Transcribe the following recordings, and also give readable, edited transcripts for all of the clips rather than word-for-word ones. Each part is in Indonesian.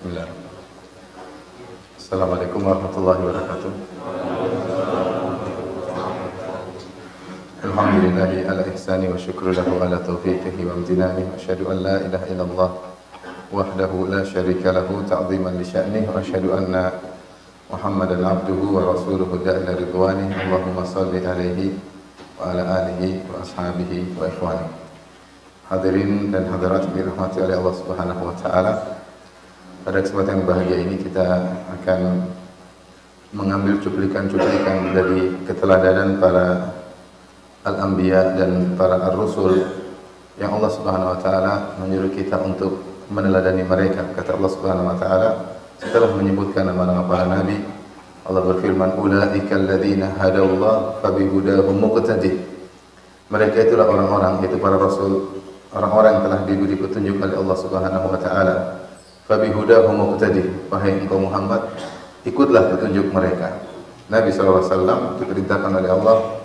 Bismillah. Assalamualaikum warahmatullahi wabarakatuh. Alhamdulillahi ala ihsani wa syukru lahu ala taufiqihi wa amtinani. Asyhadu an la ilaha illallah wahdahu la syarika lahu ta'ziman li sya'nih wa asyhadu anna Muhammadan abduhu wa rasuluhu da'ila ridwani. Allahumma salli alaihi wa ala alihi wa ashabihi wa ikhwani. Hadirin dan hadirat yang dirahmati oleh Allah Subhanahu wa taala. Pada kesempatan yang bahagia ini kita akan mengambil cuplikan-cuplikan dari keteladanan para al-anbiya dan para ar-rusul yang Allah Subhanahu wa taala menyuruh kita untuk meneladani mereka. Kata Allah Subhanahu wa taala setelah menyebutkan nama-nama para nabi, Allah berfirman, "Ulaikal ladzina hadallahu fabihudahum muqtadi." Mereka itulah orang-orang, yaitu para rasul, orang-orang yang telah diberi petunjuk oleh Allah Subhanahu wa taala. Fabihudahum muqtadi, wahai engkau Muhammad, ikutlah petunjuk mereka. Nabi SAW diperintahkan oleh Allah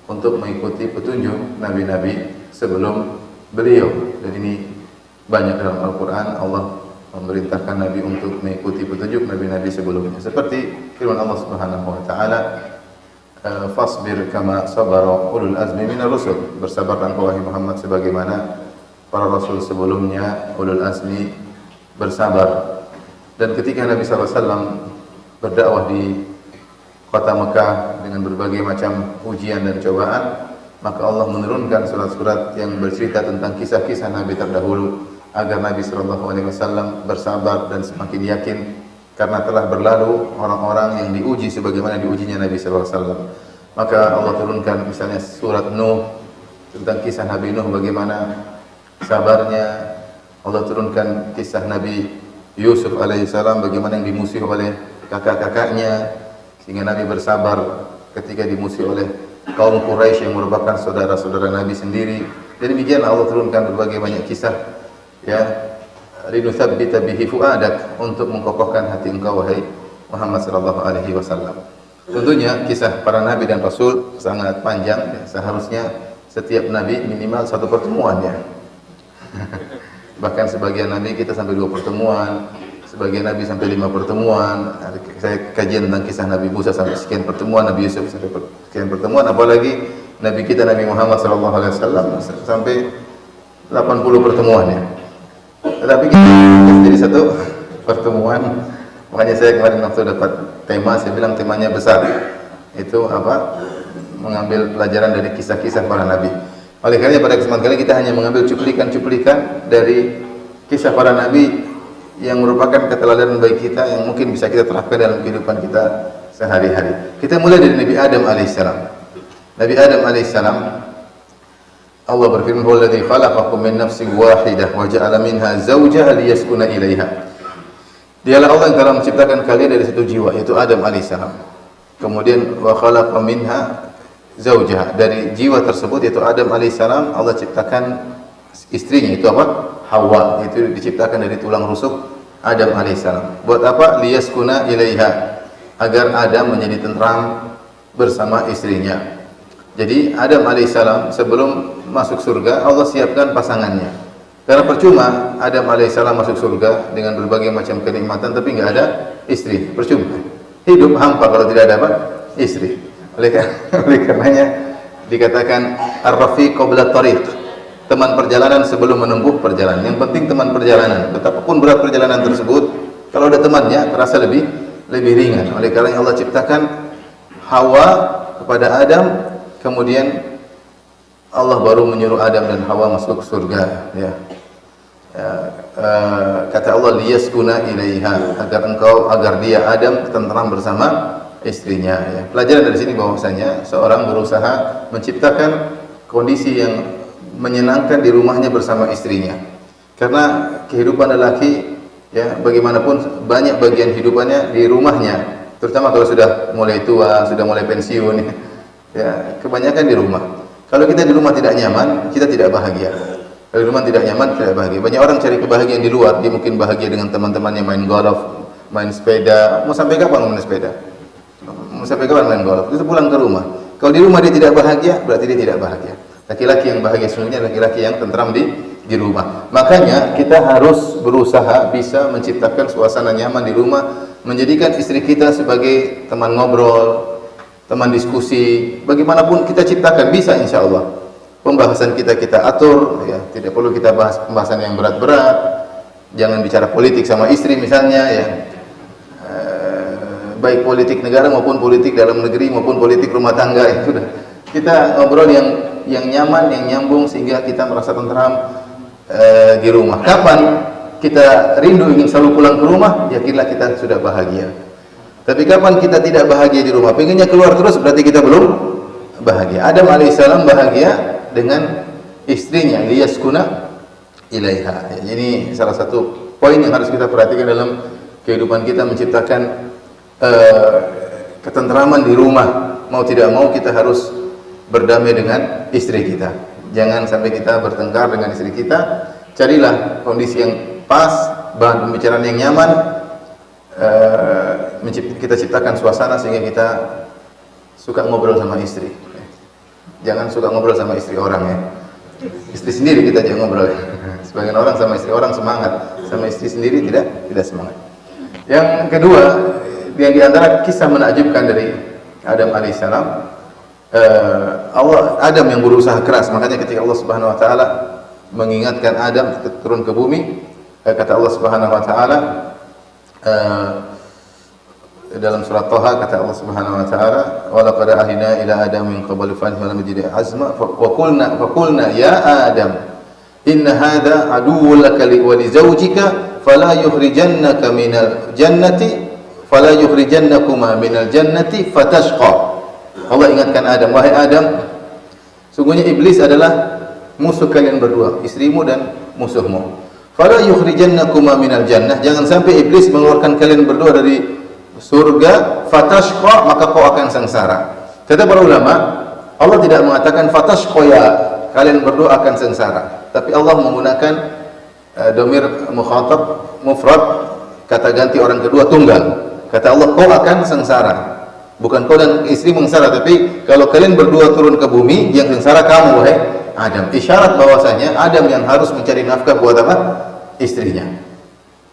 untuk mengikuti petunjuk nabi-nabi sebelum beliau, dan ini banyak dalam Al-Quran. Allah memerintahkan Nabi untuk mengikuti petunjuk nabi-nabi sebelumnya, seperti firman Allah Subhanahu wa taala, fasbir kama sabara ulul azmi minar rusul, bersabarlah engkau wahai Muhammad sebagaimana para rasul sebelumnya, ulul azmi, bersabar. Dan ketika Nabi SAW berdakwah di kota Mekah dengan berbagai macam ujian dan cobaan, maka Allah menurunkan surat-surat yang bercerita tentang kisah-kisah Nabi terdahulu agar Nabi SAW bersabar dan semakin yakin karena telah berlalu orang-orang yang diuji sebagaimana diujinya Nabi SAW. Maka Allah turunkan misalnya surat Nuh tentang kisah Nabi Nuh, bagaimana sabarnya. Allah turunkan kisah Nabi Yusuf alaihissalam, bagaimana yang dimusuhi oleh kakak-kakaknya sehingga Nabi bersabar ketika dimusuhi oleh kaum Quraisy yang merupakan saudara-saudara Nabi sendiri. Dan demikian Allah turunkan berbagai banyak kisah, ya, linutsabbita bihi fuadak, untuk mengkokohkan hati engkau wahai Muhammad sallallahu alaihi wasallam. Tentunya kisah para nabi dan rasul sangat panjang, ya. Seharusnya setiap nabi minimal satu pertemuan, ya. Bahkan sebagian nabi kita sampai 2 pertemuan, sebagian nabi sampai 5 pertemuan. Saya kajian tentang kisah Nabi Musa sampai sekian pertemuan, Nabi Yusuf sampai sekian pertemuan, apalagi Nabi kita Nabi Muhammad SAW sampai 80 pertemuan, ya. Tetapi kita jadi satu pertemuan. Makanya saya kemarin waktu dapat tema, saya bilang temanya besar. Itu apa? Mengambil pelajaran dari kisah-kisah para nabi. Oleh karena pada kesempatan kali kita hanya mengambil cuplikan-cuplikan dari kisah para nabi yang merupakan keteladanan bagi kita, yang mungkin bisa kita terapkan dalam kehidupan kita sehari-hari. Kita mulai dari Nabi Adam alaihissalam. Nabi Adam alaihissalam, Allah berfirman, "Huwallazi khalaqakum min nafsin wahidah wa ja'ala minha zawjaha liyaskuna ilaiha." Dialah Allah yang telah menciptakan kalian dari satu jiwa, yaitu Adam alaihissalam. Kemudian wa khalaqa minha zawjaha, dari jiwa tersebut yaitu Adam alaihissalam Allah ciptakan istrinya, itu apa? Hawa, itu diciptakan dari tulang rusuk Adam alaihissalam. Buat apa? Liyaskuna ilaiha, agar Adam menjadi tentram bersama istrinya. Jadi Adam alaihissalam sebelum masuk surga Allah siapkan pasangannya. Karena percuma Adam alaihissalam masuk surga dengan berbagai macam kenikmatan tapi nggak ada istri, percuma. Hidup hampa kalau tidak ada apa? Istri. Oleh karenanya dikatakan ar-rafiq qabla tariq, teman perjalanan sebelum menempuh perjalanan. Yang penting teman perjalanan, betapapun berat perjalanan tersebut, kalau ada temannya terasa lebih ringan. Oleh karenanya Allah ciptakan Hawa kepada Adam, kemudian Allah baru menyuruh Adam dan Hawa masuk surga, ya. Kata Allah, liyaskuna ilaiha, agar dia Adam tentram bersama istrinya, ya. Pelajaran dari sini bahwasanya seorang berusaha menciptakan kondisi yang menyenangkan di rumahnya bersama istrinya. Karena kehidupan lelaki, ya, bagaimanapun banyak bagian hidupannya di rumahnya, terutama kalau sudah mulai tua, sudah mulai pensiun, ya, kebanyakan di rumah. Kalau kita di rumah tidak nyaman, kita tidak bahagia. Kalau di rumah tidak nyaman, tidak bahagia. Banyak orang cari kebahagiaan di luar. Dia mungkin bahagia dengan teman-temannya main golf, main sepeda. Mau sampai kapan main sepeda? Mau sampai kapan main golf? Itu pulang ke rumah. Kalau di rumah dia tidak bahagia, berarti dia tidak bahagia. Laki-laki yang bahagia sesungguhnya laki-laki yang tentram di di rumah. Makanya kita harus berusaha bisa menciptakan suasana nyaman di rumah, menjadikan istri kita sebagai teman ngobrol, teman diskusi. Bagaimanapun kita ciptakan bisa, insya Allah. Pembahasan kita atur, ya, tidak perlu kita bahas pembahasan yang berat-berat. Jangan bicara politik sama istri misalnya, ya. Baik politik negara maupun politik dalam negeri maupun politik rumah tangga, ya sudah. Kita ngobrol yang nyaman, yang nyambung sehingga kita merasa tenteram di rumah. Kapan kita rindu ingin selalu pulang ke rumah, yakinlah kita sudah bahagia. Tapi kapan kita tidak bahagia di rumah, pengennya keluar terus, berarti kita belum bahagia. Adam alaihissalam bahagia dengan istrinya, liyaskuna ilaiha. Ini salah satu poin yang harus kita perhatikan dalam kehidupan kita, menciptakan ketenteraman di rumah. Mau tidak mau kita harus berdamai dengan istri kita. Jangan sampai kita bertengkar dengan istri kita. Carilah kondisi yang pas, bahan pembicaraan yang nyaman, kita ciptakan suasana sehingga kita suka ngobrol sama istri. Jangan suka ngobrol sama istri orang, ya. Istri sendiri kita jangan ngobrol. Sebagian orang sama istri orang semangat, sama istri sendiri tidak semangat. Yang kedua, yang diantara kisah menakjubkan dari Adam alaihissalam, Adam yang berusaha keras. Makanya ketika Allah Subhanahu wa taala mengingatkan Adam turun ke bumi, kata Allah Subhanahu wa taala dalam surat Thaha, kata Allah Subhanahu wa taala, wa laqad ahina ila adam min qablu fa lam yajid azma wa qulna ya adam inna hadha aduwwun laka wa li zawjika fala yukhrijannaka minal jannati fatashqa. Allah ingatkan Adam, wahai Adam, sungguhnya iblis adalah musuh kalian berdua, istrimu dan musuhmu. Fala yukhrijannakuma minal jannah, jangan sampai iblis mengeluarkan kalian berdua dari surga, fatashqa, maka kau akan sengsara. Kata para ulama, Allah tidak mengatakan fatashqa ya, kalian berdua akan sengsara, tapi Allah menggunakan dhamir mukhatab mufrad, kata ganti orang kedua tunggal. Kata Allah, kau akan sengsara. Bukan kau dan istri sengsara, tapi kalau kalian berdua turun ke bumi, yang sengsara kamu, wahai Adam. Isyarat bahwasanya Adam yang harus mencari nafkah buat apa? Istrinya.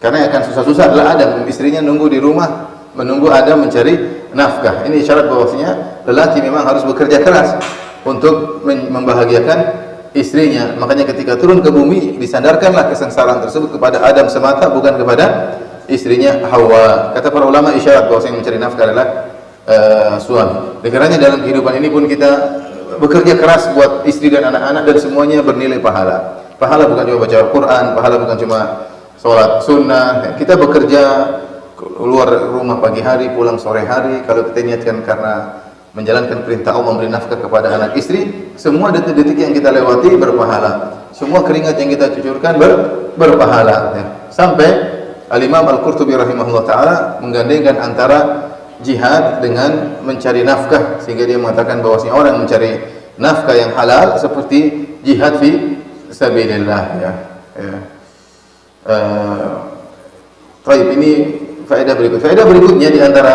Karena yang akan susah-susah adalah Adam, istrinya nunggu di rumah, menunggu Adam mencari nafkah. Ini isyarat bahwasanya lelaki memang harus bekerja keras untuk membahagiakan istrinya. Makanya ketika turun ke bumi, disandarkanlah kesengsaraan tersebut kepada Adam semata, bukan kepada istrinya Hawa. Kata para ulama, isyarat bahwasanya mencari nafkah adalah suami. Karena dalam kehidupan ini pun kita bekerja keras buat istri dan anak-anak, dan semuanya bernilai pahala. Pahala bukan cuma baca Al-Quran, pahala bukan cuma sholat sunnah. Kita bekerja keluar rumah pagi hari, pulang sore hari. Kalau kita niatkan karena menjalankan perintah Allah, memberi nafkah kepada anak istri, semua detik-detik yang kita lewati berpahala. Semua keringat yang kita cucurkan berpahala. Sampai Al-Imam Al-Qurtubi rahimahullah ta'ala menggandengkan antara jihad dengan mencari nafkah, sehingga dia mengatakan bahwasanya orang mencari nafkah yang halal seperti jihad fi sabilillah, ya. Baik, ini faedah berikut. Faedah berikutnya di antara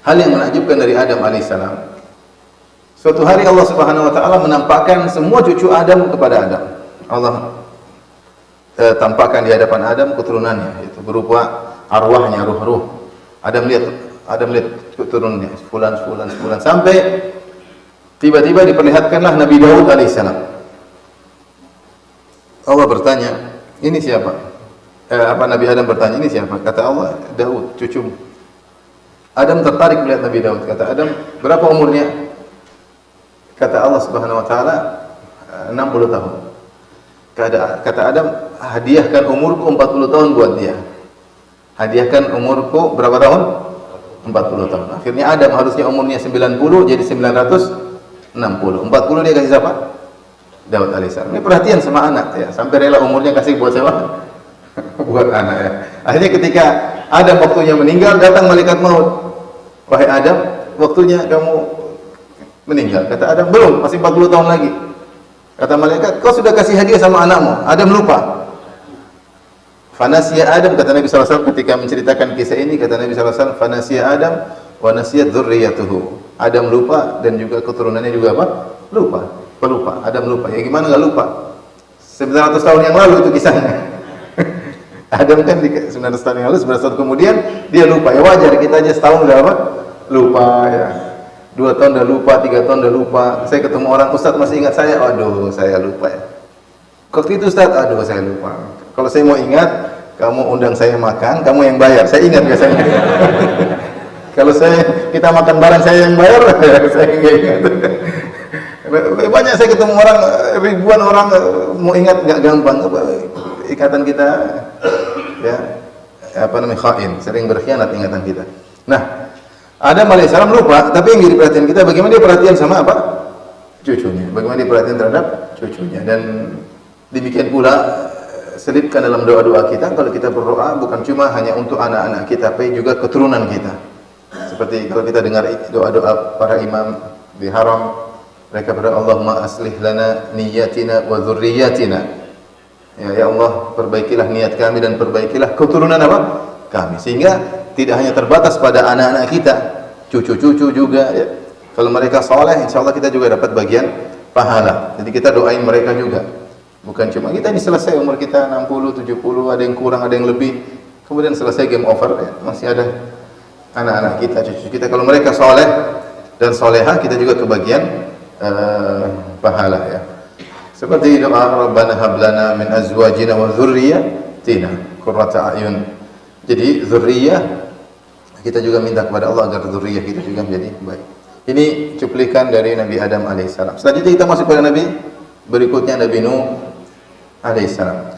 hal yang menakjubkan dari Adam alaihissalam. Suatu hari Allah Subhanahu wa taala menampakkan semua cucu Adam kepada Adam. Allah tampakkan di hadapan Adam keturunannya, itu berupa arwahnya, ruh-ruh. Adam lihat turunnya sebulan sampai tiba-tiba diperlihatkanlah Nabi Daud alaihissalam. Allah bertanya, ini siapa? Nabi Adam bertanya, ini siapa? Kata Allah, Daud, cucumu. Adam tertarik melihat Nabi Daud. Kata Adam, berapa umurnya? Kata Allah Subhanahu wa taala, 60 tahun. Kata Adam, hadiahkan umurku 40 tahun buat dia. Hadiahkan umurku berapa tahun? 40 tahun. Akhirnya Adam harusnya umurnya 90 jadi 960. 40 dia kasih siapa? Daud alaihissalam. Ini perhatian sama anak, ya. Sampai rela umurnya kasih buat siapa? Buat anak, ya. Akhirnya ketika Adam waktunya meninggal, datang malaikat maut. Wahai Adam, waktunya kamu meninggal. Kata Adam, belum, masih 40 tahun lagi. Kata malaikat, kau sudah kasih hadiah sama anakmu. Adam lupa. Fanasiya Adam, kata Nabi SAW ketika menceritakan kisah ini, kata Nabi SAW, Fanasiya Adam wa nasiyat dzurriyyatuhu. Adam lupa dan juga keturunannya juga apa? Lupa. Pelupa. Adam lupa. Ya gimana enggak lupa? 900 tahun yang lalu itu kisahnya. Adam kan 900 tahun yang lalu, 900 tahun kemudian dia lupa. Ya wajar, kita aja setahun udah apa? Lupa ya. 2 tahun udah lupa, 3 tahun udah lupa. Saya ketemu orang, Ustaz masih ingat saya? Aduh, saya lupa ya. Waktu itu Ustaz, aduh saya lupa. Kalau saya mau ingat, kamu undang saya makan, kamu yang bayar. Saya ingat biasanya. Kalau kita makan bareng saya yang bayar, saya nggak ingat. Banyak saya ketemu orang, ribuan orang mau ingat nggak gampang. Ikatan kita, ya apa namanya khain, sering berkhianat ingatan kita. Nah, Adam alaihissalam lupa, tapi yang jadi perhatian kita bagaimana dia perhatian sama apa? Cucunya. Bagaimana dia perhatian terhadap cucunya. Dan demikian pula selipkan dalam doa-doa kita, kalau kita berdoa bukan cuma hanya untuk anak-anak kita, tapi juga keturunan kita. Seperti kalau kita dengar doa-doa para imam di haram, mereka berdoa, Allahumma aslih lana niyatina wa dzurriyyatina. Ya Allah, perbaikilah niat kami dan perbaikilah keturunan apa? Kami. Sehingga tidak hanya terbatas pada anak-anak kita, cucu-cucu juga ya. Kalau mereka saleh, insyaallah kita juga dapat bagian pahala. Jadi kita doain mereka juga. Bukan cuma kita ini selesai umur kita 60, 70, ada yang kurang, ada yang lebih. Kemudian selesai game over ya. Masih ada anak-anak kita, cucu kita. Kalau mereka saleh dan salehah, kita juga kebagian pahala ya. Seperti doa Rabbana hab lana min azwajina wa dzurriyyatina qurrata a'yun. Jadi dzurriyyah kita juga minta kepada Allah agar dzurriyyah kita juga menjadi baik. Ini cuplikan dari Nabi Adam alaihissalam. Selanjutnya kita masuk pada Nabi berikutnya, Nabi Nuh alaihissalam.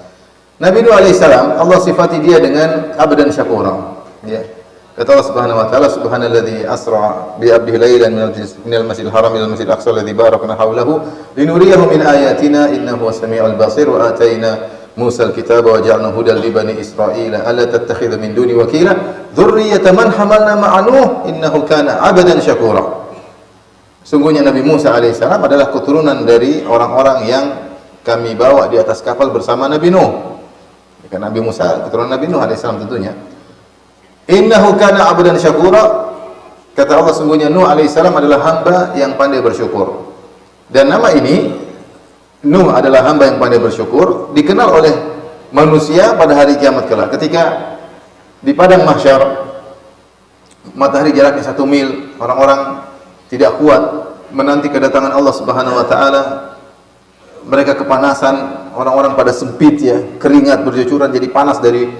Nabi Nuh alaihissalam Allah sifati dia dengan abdan syakura. Ya. Kata Allah Subhanahu wa taala, subhanalladzi asra bi 'abdihi lailan minal masjidil haram ilal masjidil aqsa alladzi barakna hawlahu linuriyahu min ayatina innahu was-sami'ul basir wa atayna Musa al-kitaba wa ja'alnahu hudan li bani Israila alla tattakhidhu min duni wakila dzurriyyata man hamalna ma'a Nuh innahu kana 'abdan syakura. Sungguhnya Nabi Musa alaihissalam adalah keturunan dari orang-orang yang kami bawa di atas kapal bersama Nabi Nuh. Karena Nabi Musa keturunan Nabi Nuh alaihissalam tentunya. Innahu kana 'abdan syakura. Kata Allah, sungguhnya Nuh alaihissalam adalah hamba yang pandai bersyukur. Dan nama ini Nuh adalah hamba yang pandai bersyukur dikenal oleh manusia pada hari kiamat kelak. Ketika di padang mahsyar matahari jaraknya 1 mil, orang-orang tidak kuat menanti kedatangan Allah Subhanahu wa taala. Mereka kepanasan, orang-orang pada sempit ya, keringat bercucuran jadi panas dari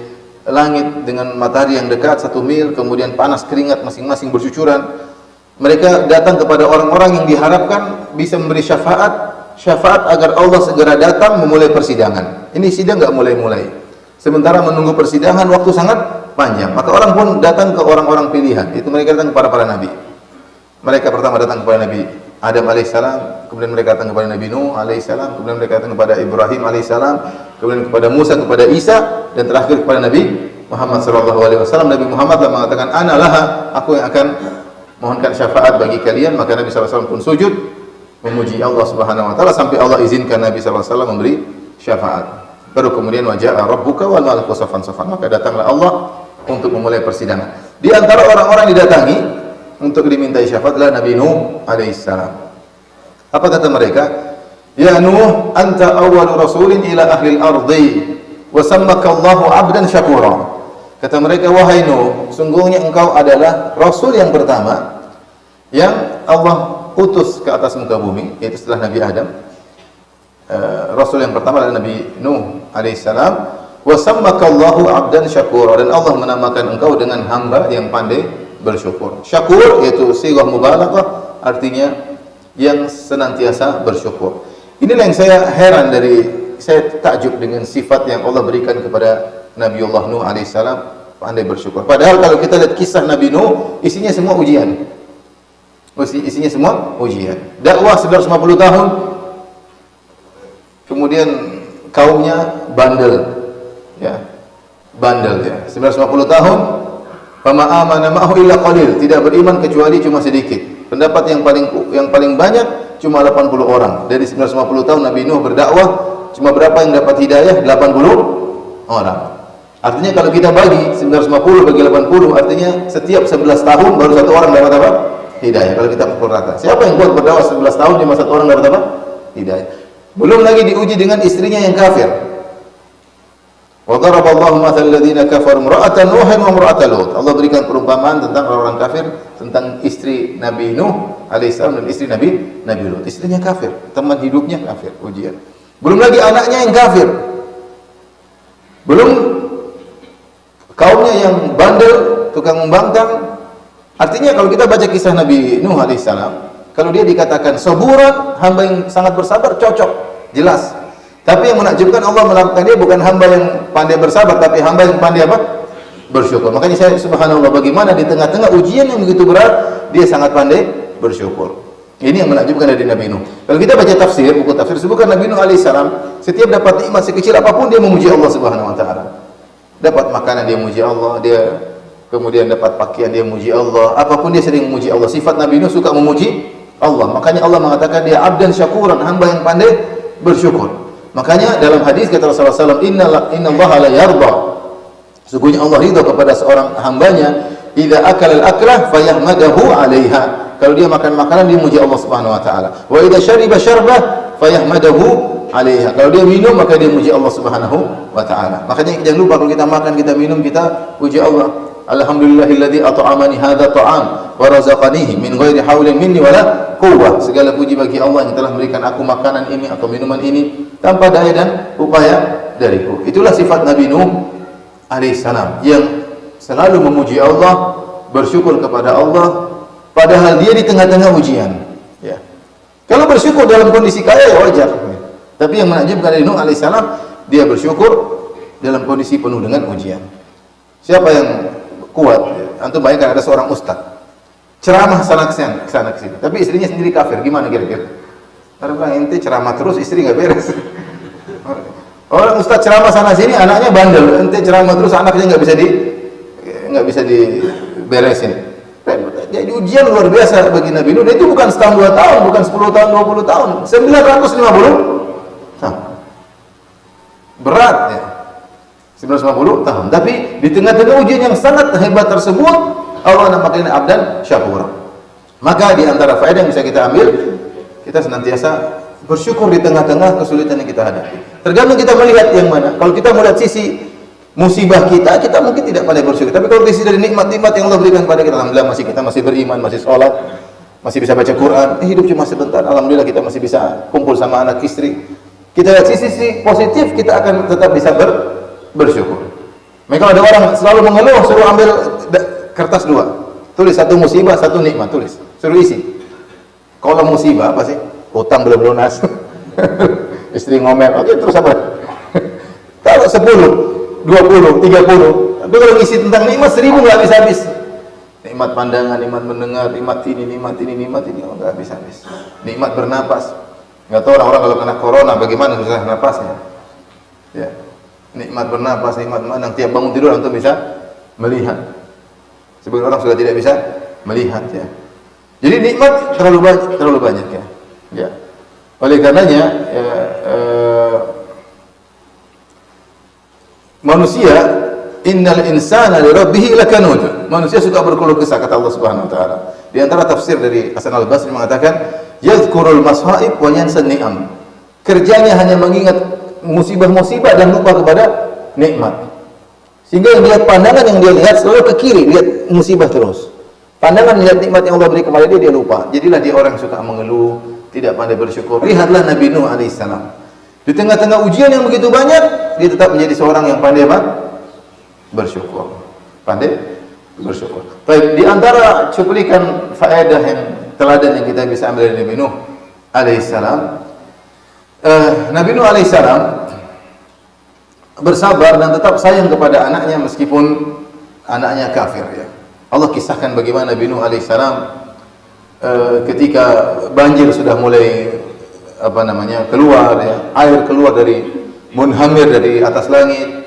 langit dengan matahari yang dekat 1 mil, kemudian panas keringat masing-masing bercucuran. Mereka datang kepada orang-orang yang diharapkan bisa memberi syafaat agar Allah segera datang memulai persidangan. Ini sidang enggak mulai-mulai. Sementara menunggu persidangan waktu sangat panjang. Maka orang pun datang ke orang-orang pilihan. Itu mereka datang kepada para nabi. Mereka pertama datang kepada Nabi Adam alaihissalam, kemudian mereka datang kepada Nabi Nuh alaihissalam, kemudian mereka datang kepada Ibrahim alaihissalam, kemudian kepada Musa, kepada Isa, dan terakhir kepada Nabi Muhammad sallallahu alaihi wasallam. Nabi Muhammad telah mengatakan, "Ana laha," aku yang akan mohonkan syafaat bagi kalian. Maka Nabi sallallahu alaihi wasallam pun sujud memuji Allah Subhanahu wa taala sampai Allah izinkan Nabi sallallahu alaihi wasallam memberi syafaat. Baru kemudian waja'a rabbuka wal malaku saffan saffan. Maka datanglah Allah untuk memulai persidangan. Di antara orang-orang didatangi untuk dimintai syafaat adalah Nabi Nuh alaihissalam. Apa kata mereka? Ya Nuh, anta awwalu rasulin ila ahli al-ardi wa sammaka Allahu 'abdan syakura. Kata mereka, wahai Nuh, sungguhnya engkau adalah rasul yang pertama yang Allah utus ke atas muka bumi, yaitu setelah Nabi Adam. Rasul yang pertama adalah Nabi Nuh alaihissalam. Wa sammaka Allahu 'abdan syakura, dan Allah menamakan engkau dengan hamba yang pandai bersyukur. Syakur yaitu sighah mubalaghah, artinya yang senantiasa bersyukur. Inilah yang saya heran saya takjub dengan sifat yang Allah berikan kepada Nabiullah Nuh alaihissalam, pandai bersyukur. Padahal kalau kita lihat kisah Nabi Nuh, isinya semua ujian. Isinya semua ujian. Dakwah 950 tahun. Kemudian kaumnya bandel. Ya. Bandel ya. 950 tahun. Fama amana ma'ahu illa qalil, tidak beriman kecuali cuma sedikit. Pendapat yang paling banyak cuma 80 orang. Dari 950 tahun Nabi Nuh berdakwah, cuma berapa yang dapat hidayah? 80 orang. Artinya kalau kita bagi 950 bagi 80, artinya setiap 11 tahun baru 1 orang dapat apa? Hidayah. Kalau kita pukul rata. Siapa yang kuat berdakwah 11 tahun cuma 1 orang dapat apa? Hidayah. Belum lagi diuji dengan istrinya yang kafir. Wa daraballahu mathalan ladzina kafaru imra'atan Nuhin wa imra'atan Lut. Allah berikan perumpamaan tentang orang kafir, tentang istri Nabi Nuh alaihissalam dan istri Nabi Lut. Istrinya kafir, teman hidupnya kafir, ujian. Belum lagi anaknya yang kafir. Belum kaumnya yang bandel, tukang membangkang. Artinya kalau kita baca kisah Nabi Nuh alaihissalam, kalau dia dikatakan saburan, hamba yang sangat bersabar, cocok, jelas. Tapi yang menakjubkan, Allah melakukan dia bukan hamba yang pandai bersabar, tapi hamba yang pandai apa? Bersyukur. Makanya saya subhanallah, bagaimana di tengah-tengah ujian yang begitu berat, dia sangat pandai bersyukur. Ini yang menakjubkan dari Nabi Nuh. Kalau kita baca tafsir, buku tafsir sebutkan Nabi Nuh alaihissalam, setiap dapat nikmat sekecil apapun dia memuji Allah Subhanahu wa taala. Dapat makanan dia memuji Allah, dia kemudian dapat pakaian dia memuji Allah, apapun dia sering memuji Allah. Sifat Nabi Nuh suka memuji Allah. Makanya Allah mengatakan dia abdan syakuran, hamba yang pandai bersyukur. Makanya dalam hadis kata Rasulullah SAW, Inna Allah la yarda. Sesungguhnya Allah ridha kepada seorang hambanya, idza akala al-aklah fayahmadahu 'alaiha. Kalau dia makan makanan dia muji Allah Subhanahu wa taala. Wa idza syariba syarbah fayahmadahu 'alaiha. Kalau dia minum maka dia muji Allah Subhanahu wa taala. Makanya jangan lupa kalau kita makan, kita minum, kita puji Allah. Alhamdulillahilladzi at'amani hadza ta'am wa razaqanihi min ghairi haulin minni wala quwwah. Segala puji bagi Allah yang telah memberikan aku makanan ini atau minuman ini tanpa daya dan upaya dariku. Itulah sifat Nabi Nuh alaihissalam yang selalu memuji Allah, bersyukur kepada Allah padahal dia di tengah-tengah ujian. Ya. Kalau bersyukur dalam kondisi kaya ya wajar. Tapi yang menakjubkan dari Nuh alaihissalam, dia bersyukur dalam kondisi penuh dengan ujian. Siapa yang kuat? Antum bayangkan ada seorang ustaz ceramah sana kesini, tapi istrinya sendiri kafir, gimana kira-kira? Orang bilang ente ceramah terus, istri nggak beres. Orang ustaz ceramah sana sini, anaknya bandel, ente ceramah terus, anaknya nggak bisa diberesin. Jadi ujian luar biasa bagi Nabi Nuh. Itu bukan setahun 2 tahun, bukan 10 tahun, 20 tahun, 950 tahun. Berat ya. 950 tahun. Tapi di tengah-tengah ujian yang sangat hebat tersebut, Allah namakan abdan syakur. Maka di antara faedah yang bisa kita ambil, kita senantiasa bersyukur di tengah-tengah kesulitan yang kita hadapi. Tergantung kita melihat yang mana. Kalau kita melihat sisi musibah kita mungkin tidak pandai bersyukur. Tapi kalau sisi dari nikmat-nikmat yang Allah berikan pada kita, alhamdulillah kita masih beriman, masih sholat, masih bisa baca Quran. Hidup cuma sebentar, alhamdulillah kita masih bisa kumpul sama anak istri. Kita lihat sisi positif, kita akan tetap bisa bersyukur. Maka ada orang selalu mengeluh, suruh ambil kertas 2, tulis satu musibah, satu nikmat, tulis, suruh isi. Kalau musibah apa sih? Utang belum lunas, istri ngomel, oke terus apa? Kalau 10, 20, 30, tapi kalau isi tentang nikmat 1000 nggak habis-habis. Nikmat pandangan, nikmat mendengar, nikmat ini, nggak habis-habis. Nikmat bernapas. Nggak tahu orang-orang kalau kena corona bagaimana susah napasnya. Ya. Nikmat bernapas, nikmat memandang, tiap bangun tidur antum bisa melihat. Sebagian orang sudah tidak bisa melihat ya. Jadi nikmat terlalu banyak ya. Ya. Oleh karenanya manusia, innal insana li rabbih lakanud. Manusia suka berkeluh kesah kata Allah Subhanahu wa taala. Di antara tafsir dari Hasan Al-Basri mengatakan yadhkurul mashaib wa yansa ni'am. Kerjanya hanya mengingat musibah-musibah dan lupa kepada nikmat. Sehingga yang lihat pandangan yang dia lihat selalu ke kiri, lihat musibah terus. Pandangan lihat nikmat yang Allah beri kepada dia lupa. Jadilah dia orang suka mengeluh, tidak pandai bersyukur. Lihatlah Nabi Nuh alaihissalam. Di tengah-tengah ujian yang begitu banyak, dia tetap menjadi seorang yang pandai bersyukur. Pandai bersyukur. Baik, di antara cuplikan faedah yang teladan yang kita bisa ambil dari Nabi Nuh alaihissalam, Nabi Nuh alaihissalam bersabar dan tetap sayang kepada anaknya meskipun anaknya kafir ya. Allah kisahkan bagaimana Nabi Nuh alaihissalam ketika banjir sudah mulai keluar ya, air keluar dari munhamir dari atas langit.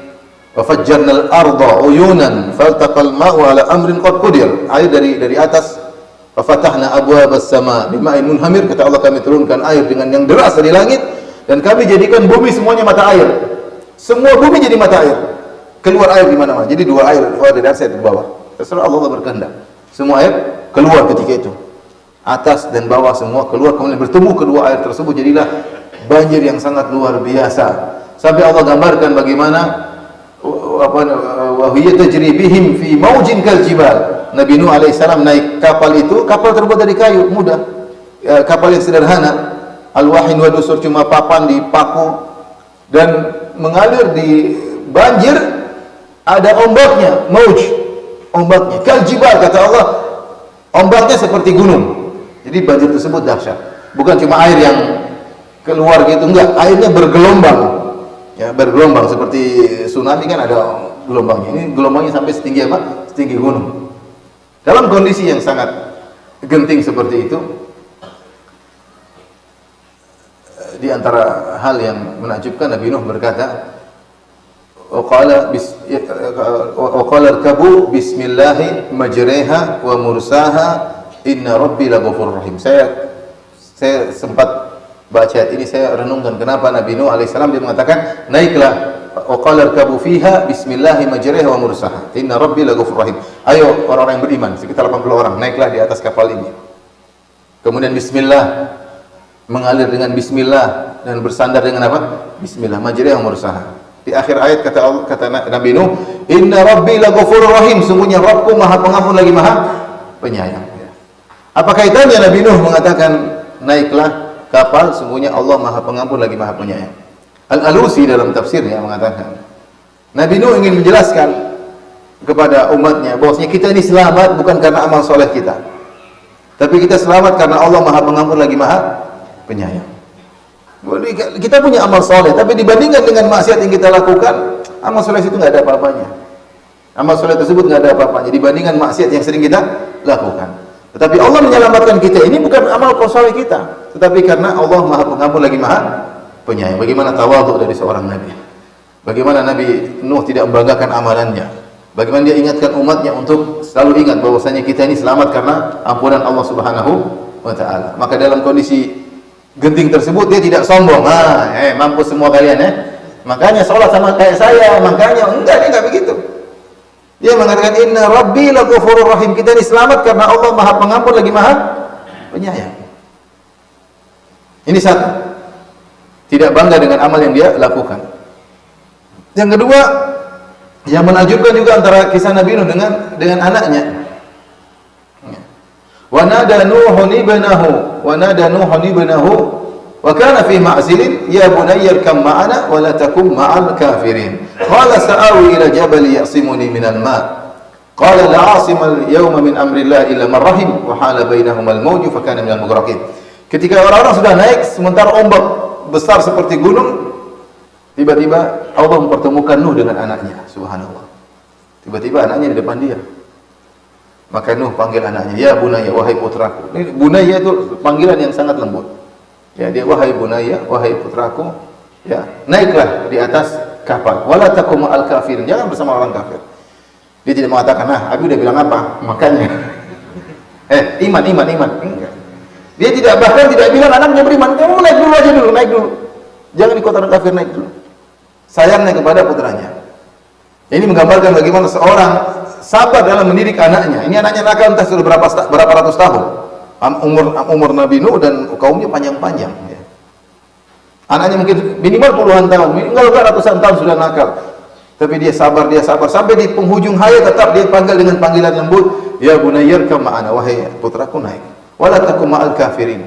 Wa fajjarnal arda uyunan faltaqal ma'u ala amrin qad qudir. Air dari atas. Fa fatahna abwabas sama bima'in munhamir, kata Allah kami turunkan air dengan yang deras dari langit dan kami jadikan bumi semuanya mata air. Semua bumi jadi mata air. Keluar air di mana-mana. Jadi 2 air, dari atas ke bawah. Terserah Allah berkehendak. Semua air keluar ketika itu. Atas dan bawah semua keluar, kemudian bertemu kedua air tersebut jadilah banjir yang sangat luar biasa. Sampai Allah gambarkan bagaimana wa hiya tajri bihim fi maujin kal jibal. Nabi Nuh alaihissalam naik kapal itu, kapal terbuat dari kayu, mudah. Kapal yang sederhana, al-wahin wa dusur, cuma papan dipaku dan mengalir di banjir, ada ombaknya, mauj, ombaknya. Kal jibal, kata Allah, ombaknya seperti gunung. Jadi banjir tersebut dahsyat. Bukan cuma air yang keluar gitu, enggak, airnya bergelombang. Ya, bergelombang seperti tsunami kan ada gelombangnya. Ini gelombangnya sampai setinggi apa? Setinggi gunung. Dalam kondisi yang sangat genting seperti itu, di antara hal yang menakjubkan, Nabi Nuh berkata, "Qala irkabu bismillahi majreha wa mursaha inna rabbi laghafurur rahim." Saya sempat baca ayat ini, saya renungkan kenapa Nabi Nuh alaihissalam dia mengatakan naiklah, wa qala irkabu fiha bismillahi majriha wa mursaha inna rabbi laghafurur rahim. Ayo orang-orang yang beriman, sekitar 80 orang, naiklah di atas kapal ini. Kemudian bismillah, mengalir dengan bismillah dan bersandar dengan apa? Bismillah, majriha wa mursaha. Di akhir ayat kata Nabi Nuh, inna rabbi laghafurur rahim, sungguhnya Rabbku Maha Pengampun lagi Maha Penyayang. Apa kaitannya Nabi Nuh mengatakan naiklah kapal, sungguhnya Allah Maha Pengampun lagi Maha Penyayang? Al-Alusi dalam tafsirnya mengatakan, Nabi Nuh ingin menjelaskan kepada umatnya bahwasanya kita ini selamat bukan karena amal soleh kita, tapi kita selamat karena Allah Maha Pengampun lagi Maha Penyayang. Kita punya amal soleh, tapi dibandingkan dengan maksiat yang kita lakukan, amal soleh itu nggak ada apa-apanya. Amal soleh tersebut nggak ada apa-apanya dibandingkan maksiat yang sering kita lakukan. Tetapi Allah menyelamatkan kita ini bukan amal soleh kita, tetapi karena Allah Maha Pengampun lagi Maha Penyayang. Bagaimana tawadhu dari seorang nabi. Bagaimana Nabi Nuh tidak membanggakan amalannya. Bagaimana dia ingatkan umatnya untuk selalu ingat bahwasanya kita ini selamat karena ampunan Allah Subhanahu wa taala. Maka dalam kondisi genting tersebut dia tidak sombong. Mampu semua kalian ya. Makanya sholat sama kayak saya, makanya dia enggak begitu. Dia mengatakan inna rabbi laghafurur rahim. Kita ini selamat karena Allah Maha Pengampun lagi Maha Penyayang. Ini satu. Tidak bangga dengan amal yang dia lakukan. Yang kedua, yang menakjubkan juga antara kisah Nabi Nuh dengan anaknya. Wa nada Nuhun ibnahu wa kana fi ma'zilin ya bunayya irkam ma'ana wa la takum ma'al kafirin. Qala sa'awi ila jabali ya'simuni minal ma'. Qala la 'asima al-yawma min amrillah illa man rahim wa hala bainahuma al-mawju fa kana minal mughraqin. Ketika orang-orang sudah naik sementara ombak besar seperti gunung, tiba-tiba Allah mempertemukan Nuh dengan anaknya. Subhanallah. Tiba-tiba anaknya di depan dia. Maka Nuh panggil anaknya, ya bunaya, wahai putraku. Ini bunaya itu panggilan yang sangat lembut. Ya, dia wahai bunaya, wahai putraku, ya, naiklah di atas kapal. Wala takum ma'al kafirin. Jangan bersama orang kafir. Dia tidak mengatakan, Abi udah bilang apa? Makanya iman. Enggak. Dia bahkan tidak bilang anaknya beriman, kamu naik dulu aja dulu, naik dulu. Jangan ikut orang kafir, naik dulu. Sayangnya kepada putranya. Ini menggambarkan bagaimana seorang sabar dalam mendidik anaknya. Ini anaknya nakal entah sudah berapa ratus tahun. Umur Nabi Nuh dan kaumnya panjang-panjang. Ya. Anaknya mungkin minimal puluhan tahun, minimal ratusan tahun sudah nakal. Tapi dia sabar sampai di penghujung hayat tetap dia panggil dengan panggilan lembut, ya bunayyir kama ana, wahai putraku naik. Wala takum ma'al kafirin.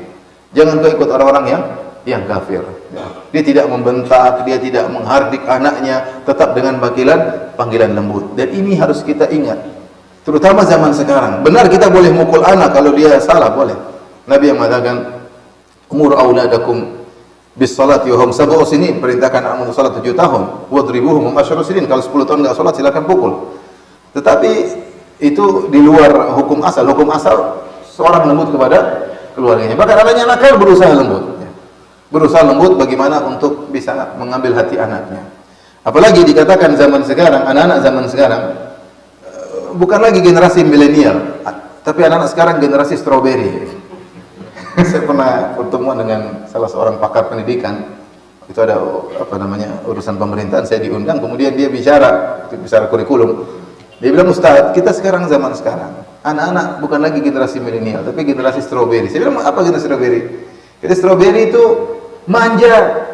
Jangan kau ikut orang-orang yang kafir. Ya. Dia tidak membentak, dia tidak menghardik anaknya, tetap dengan panggilan lembut. Dan ini harus kita ingat, terutama zaman sekarang. Benar kita boleh mukul anak kalau dia salah, boleh. Nabi yang mengatakan, umur auladakum bis salati wa hum sab'u sinin, perintahkan anak salat 7 tahun, wadribuhum hum asyru sinin, kalau 10 tahun enggak salat silakan pukul. Tetapi itu di luar hukum asal. Hukum asal seorang lembut kepada keluarganya. Bahkan anaknya nakal berusaha lembut. Berusaha lembut bagaimana untuk bisa mengambil hati anaknya. Apalagi dikatakan zaman sekarang, anak-anak zaman sekarang bukan lagi generasi milenial, tapi anak-anak sekarang generasi strawberry. Saya pernah pertemuan dengan salah seorang pakar pendidikan. Itu ada urusan pemerintahan, saya diundang, kemudian dia bicara kurikulum. Dia bilang, Ustaz, kita sekarang zaman sekarang, anak-anak bukan lagi generasi milenial, tapi generasi strawberry. Saya bilang, apa generasi strawberry? Jadi strawberry itu manja,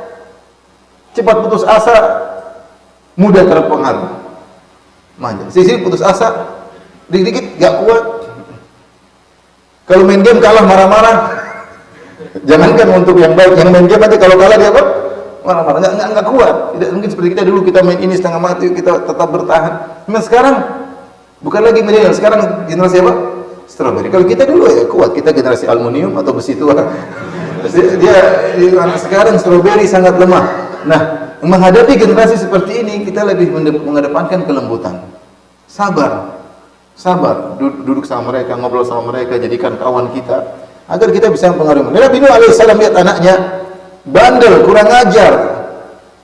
cepat putus asa, mudah terpengaruh. Manja. Sisi putus asa, dikit-dikit gak kuat. Kalau main game kalah marah-marah. Jangankan untuk yang baik, yang main game aja kalau kalah dia apa? Marah-marah, nggak kuat. Tidak mungkin seperti kita dulu, kita main ini setengah mati, kita tetap bertahan. Nah sekarang bukan lagi milenial, sekarang generasi apa? Strawberry. Kalau kita dulu ya kuat, kita generasi aluminium atau besi tua. Dia anak sekarang strawberry sangat lemah. Nah, menghadapi generasi seperti ini kita lebih mengedepankan kelembutan, sabar, duduk sama mereka, ngobrol sama mereka, jadikan kawan kita, agar kita bisa mempengaruhi. Nabi Nuh alaihissalam lihat anaknya bandel, kurang ajar,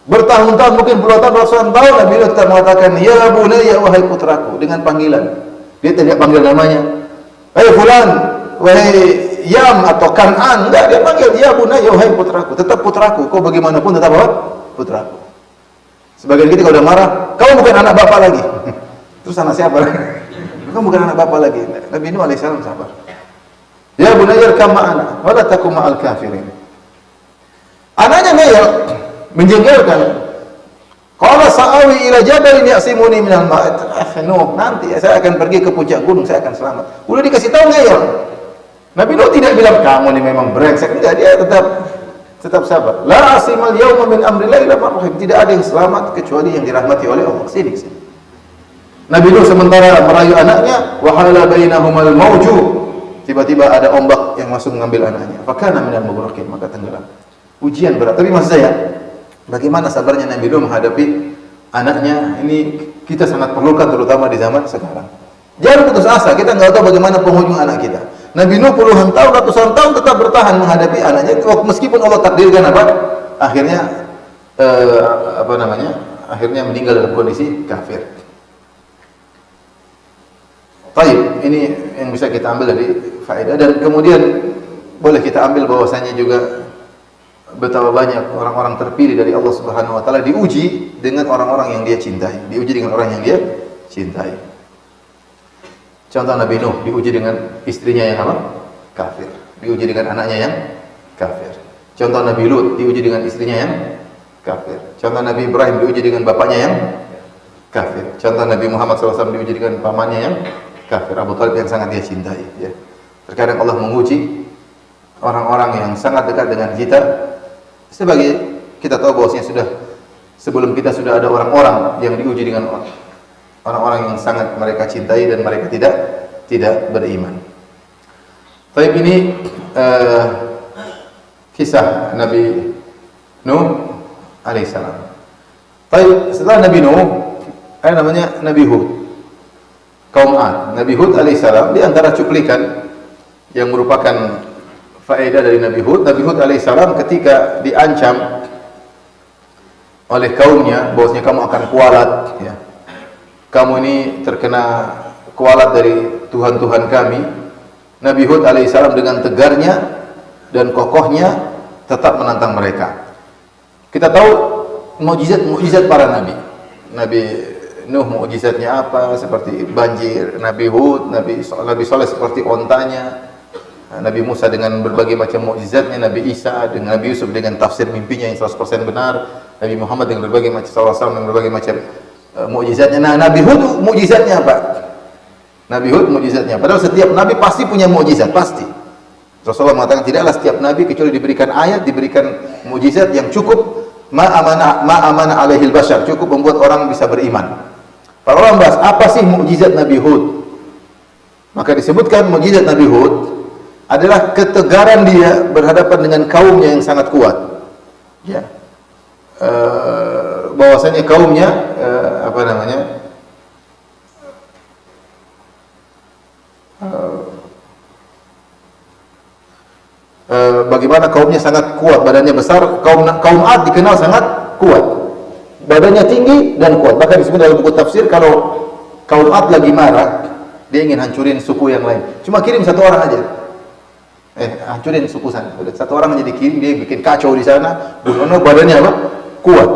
bertahun-tahun, mungkin puluhan tahun, ratusan tahun, Nabi Nuh tetap mengatakan, ya bunayya, wahai putraku, dengan panggilan. Dia tidak panggil namanya, wahai fulan, wahai Yam atau Kan'an, enggak, dia panggil ya bunayya, wahai putraku, tetap putraku, kau bagaimanapun tetap apa? Putraku. Sebagian kita kalau udah marah, kamu bukan anak bapak lagi. Terus anak siapa? Kamu bukan anak bapak lagi. Nabi Nuh alaihissalam sabar. Ya bunayya irkam ma'ana wa la takum ma'al kafirin. Anaknya ngeyel, menjengkelkan. Qala sa'awi ila jabalin ya'simuni minal ma'. Nuh, nanti saya akan pergi ke puncak gunung, saya akan selamat. Udah dikasih tahu ngeyel. Nabi Nuh tidak bilang kamu ini memang brengsek, enggak, dia tetap sabar. La asimal yawma min amrillahi illa man rahim. Tidak ada yang selamat kecuali yang dirahmati oleh Allah. Sini. Nabi Nuh sementara merayu anaknya, wa hala bainahumal mawju. Tiba-tiba ada ombak yang masuk mengambil anaknya. Fakana minal mughraqin, maka tenggelam. Ujian berat. Tapi maksud saya, bagaimana sabarnya Nabi Nuh menghadapi anaknya? Ini kita sangat perlukan, terutama di zaman sekarang. Jangan putus asa. Kita nggak tahu bagaimana penghujung anak kita. Nabi Nuh puluhan tahun, ratusan tahun tetap bertahan menghadapi anaknya, meskipun Allah takdirkan apa? Akhirnya akhirnya meninggal dalam kondisi kafir. Baik, ini yang bisa kita ambil dari faedah, dan kemudian boleh kita ambil bahwasanya juga betapa banyak orang-orang terpilih dari Allah Subhanahu wa taala diuji dengan orang-orang yang dia cintai, diuji dengan orang yang dia cintai. Contoh Nabi Nuh diuji dengan istrinya yang apa? Kafir. Diuji dengan anaknya yang kafir. Contoh Nabi Lut diuji dengan istrinya yang kafir. Contoh Nabi Ibrahim diuji dengan bapaknya yang kafir. Contoh Nabi Muhammad SAW diuji dengan pamannya yang kafir, Abu Thalib yang sangat dia cintai. Ya. Terkadang Allah menguji orang-orang yang sangat dekat dengan kita, sebagai kita tahu bahwasanya sudah sebelum kita sudah ada orang-orang yang diuji dengan orang-orang yang sangat mereka cintai dan mereka tidak beriman. Baik, ini kisah Nabi Nuh alaihissalam. Baik, setelah Nabi Nuh, ada namanya Nabi Hud, kaum Ad. Nabi Hud alaihissalam, di antara cuplikan yang merupakan faedah dari Nabi Hud alaihissalam ketika diancam oleh kaumnya bahwasanya kamu akan kualat, ya. Kamu ini terkena kualat dari Tuhan-Tuhan kami. Nabi Hud alaihissalam dengan tegarnya dan kokohnya tetap menantang mereka. Kita tahu mukjizat para nabi. Nabi Nuh mukjizatnya apa? Seperti banjir. Nabi Hud, Nabi Saleh seperti ontanya. Nabi Musa dengan berbagai macam mukjizatnya. Nabi Isa dengan Nabi Yusuf dengan tafsir mimpinya yang 100% benar. Nabi Muhammad dengan berbagai macam dengan berbagai macam mukjizatnya. Nah, Nabi Hud mukjizatnya apa? Nabi Hud mukjizatnya. Padahal setiap nabi pasti punya mukjizat, pasti. Rasulullah mengatakan tidaklah setiap nabi kecuali diberikan ayat, diberikan mukjizat yang cukup ma amana alaihil bashar, cukup membuat orang bisa beriman. Para ulama bahas apa sih mukjizat Nabi Hud? Maka disebutkan mukjizat Nabi Hud adalah ketegaran dia berhadapan dengan kaumnya yang sangat kuat. Ya. Bahwasanya kaumnya bagaimana kaumnya sangat kuat, badannya besar. Kaum Ad dikenal sangat kuat, badannya tinggi dan kuat. Bahkan disebut dalam buku tafsir kalau kaum Ad lagi marah, dia ingin hancurin suku yang lain, cuma kirim satu orang aja, hancurin suku sana. Satu orang aja dikirim, dia bikin kacau di sana. Badannya apa? Kuat.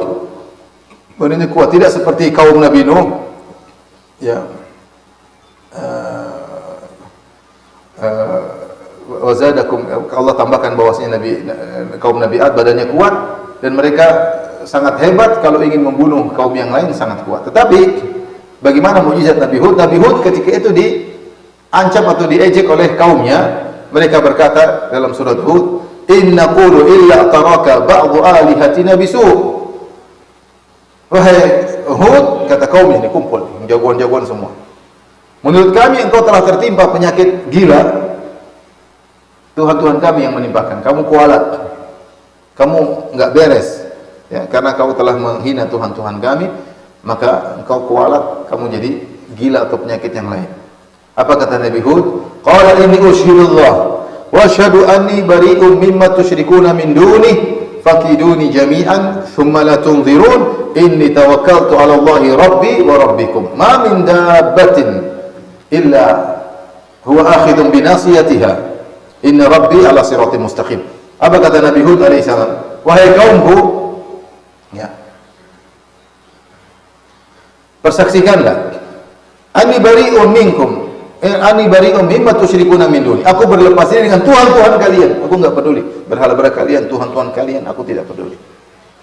Badannya kuat, tidak seperti kaum Nabi Nuh, ya. wazadakum, Allah tambahkan bahwasanya kaum Nabi Ad badannya kuat dan mereka sangat hebat, kalau ingin membunuh kaum yang lain sangat kuat. Tetapi bagaimana mukjizat Nabi Hud? Nabi Hud ketika itu diancam atau diejek oleh kaumnya, mereka berkata dalam surat Hud, "In naqulu illa taraka ba'dhu alihatina bisu." Wahai Hud, kata kaumnya ini kumpul, jagoan-jagoan semua. Menurut kami engkau telah tertimpa penyakit gila. Tuhan-Tuhan kami yang menimpakan. Kamu kualat. Kamu enggak beres. Ya, karena kau telah menghina Tuhan-Tuhan kami, maka engkau kualat, kamu jadi gila atau penyakit yang lain. Apa kata Nabi Hud? Qala inni usyhidullah wa asyhadu anni bari'un mimma tusyrikuna min dunihi fakiduni jami'an thumma la tunzirun inni tawakkaltu 'ala Allahi rabbi wa rabbikum ma min dabbatin illa huwa akhidun bi nasiyatiha inna rabbi 'ala siratin mustaqim. Apa kata Nabi Hud alaihi salam? Wahai kaumku, ya, persaksikanlah, ani bari'un minkum, ani bari'un mimma tusyrikuna min duni. Aku berlepas diri dengan Tuhan-Tuhan kalian. Aku enggak peduli. Berhala-berhala kalian, Tuhan-Tuhan kalian, aku tidak peduli.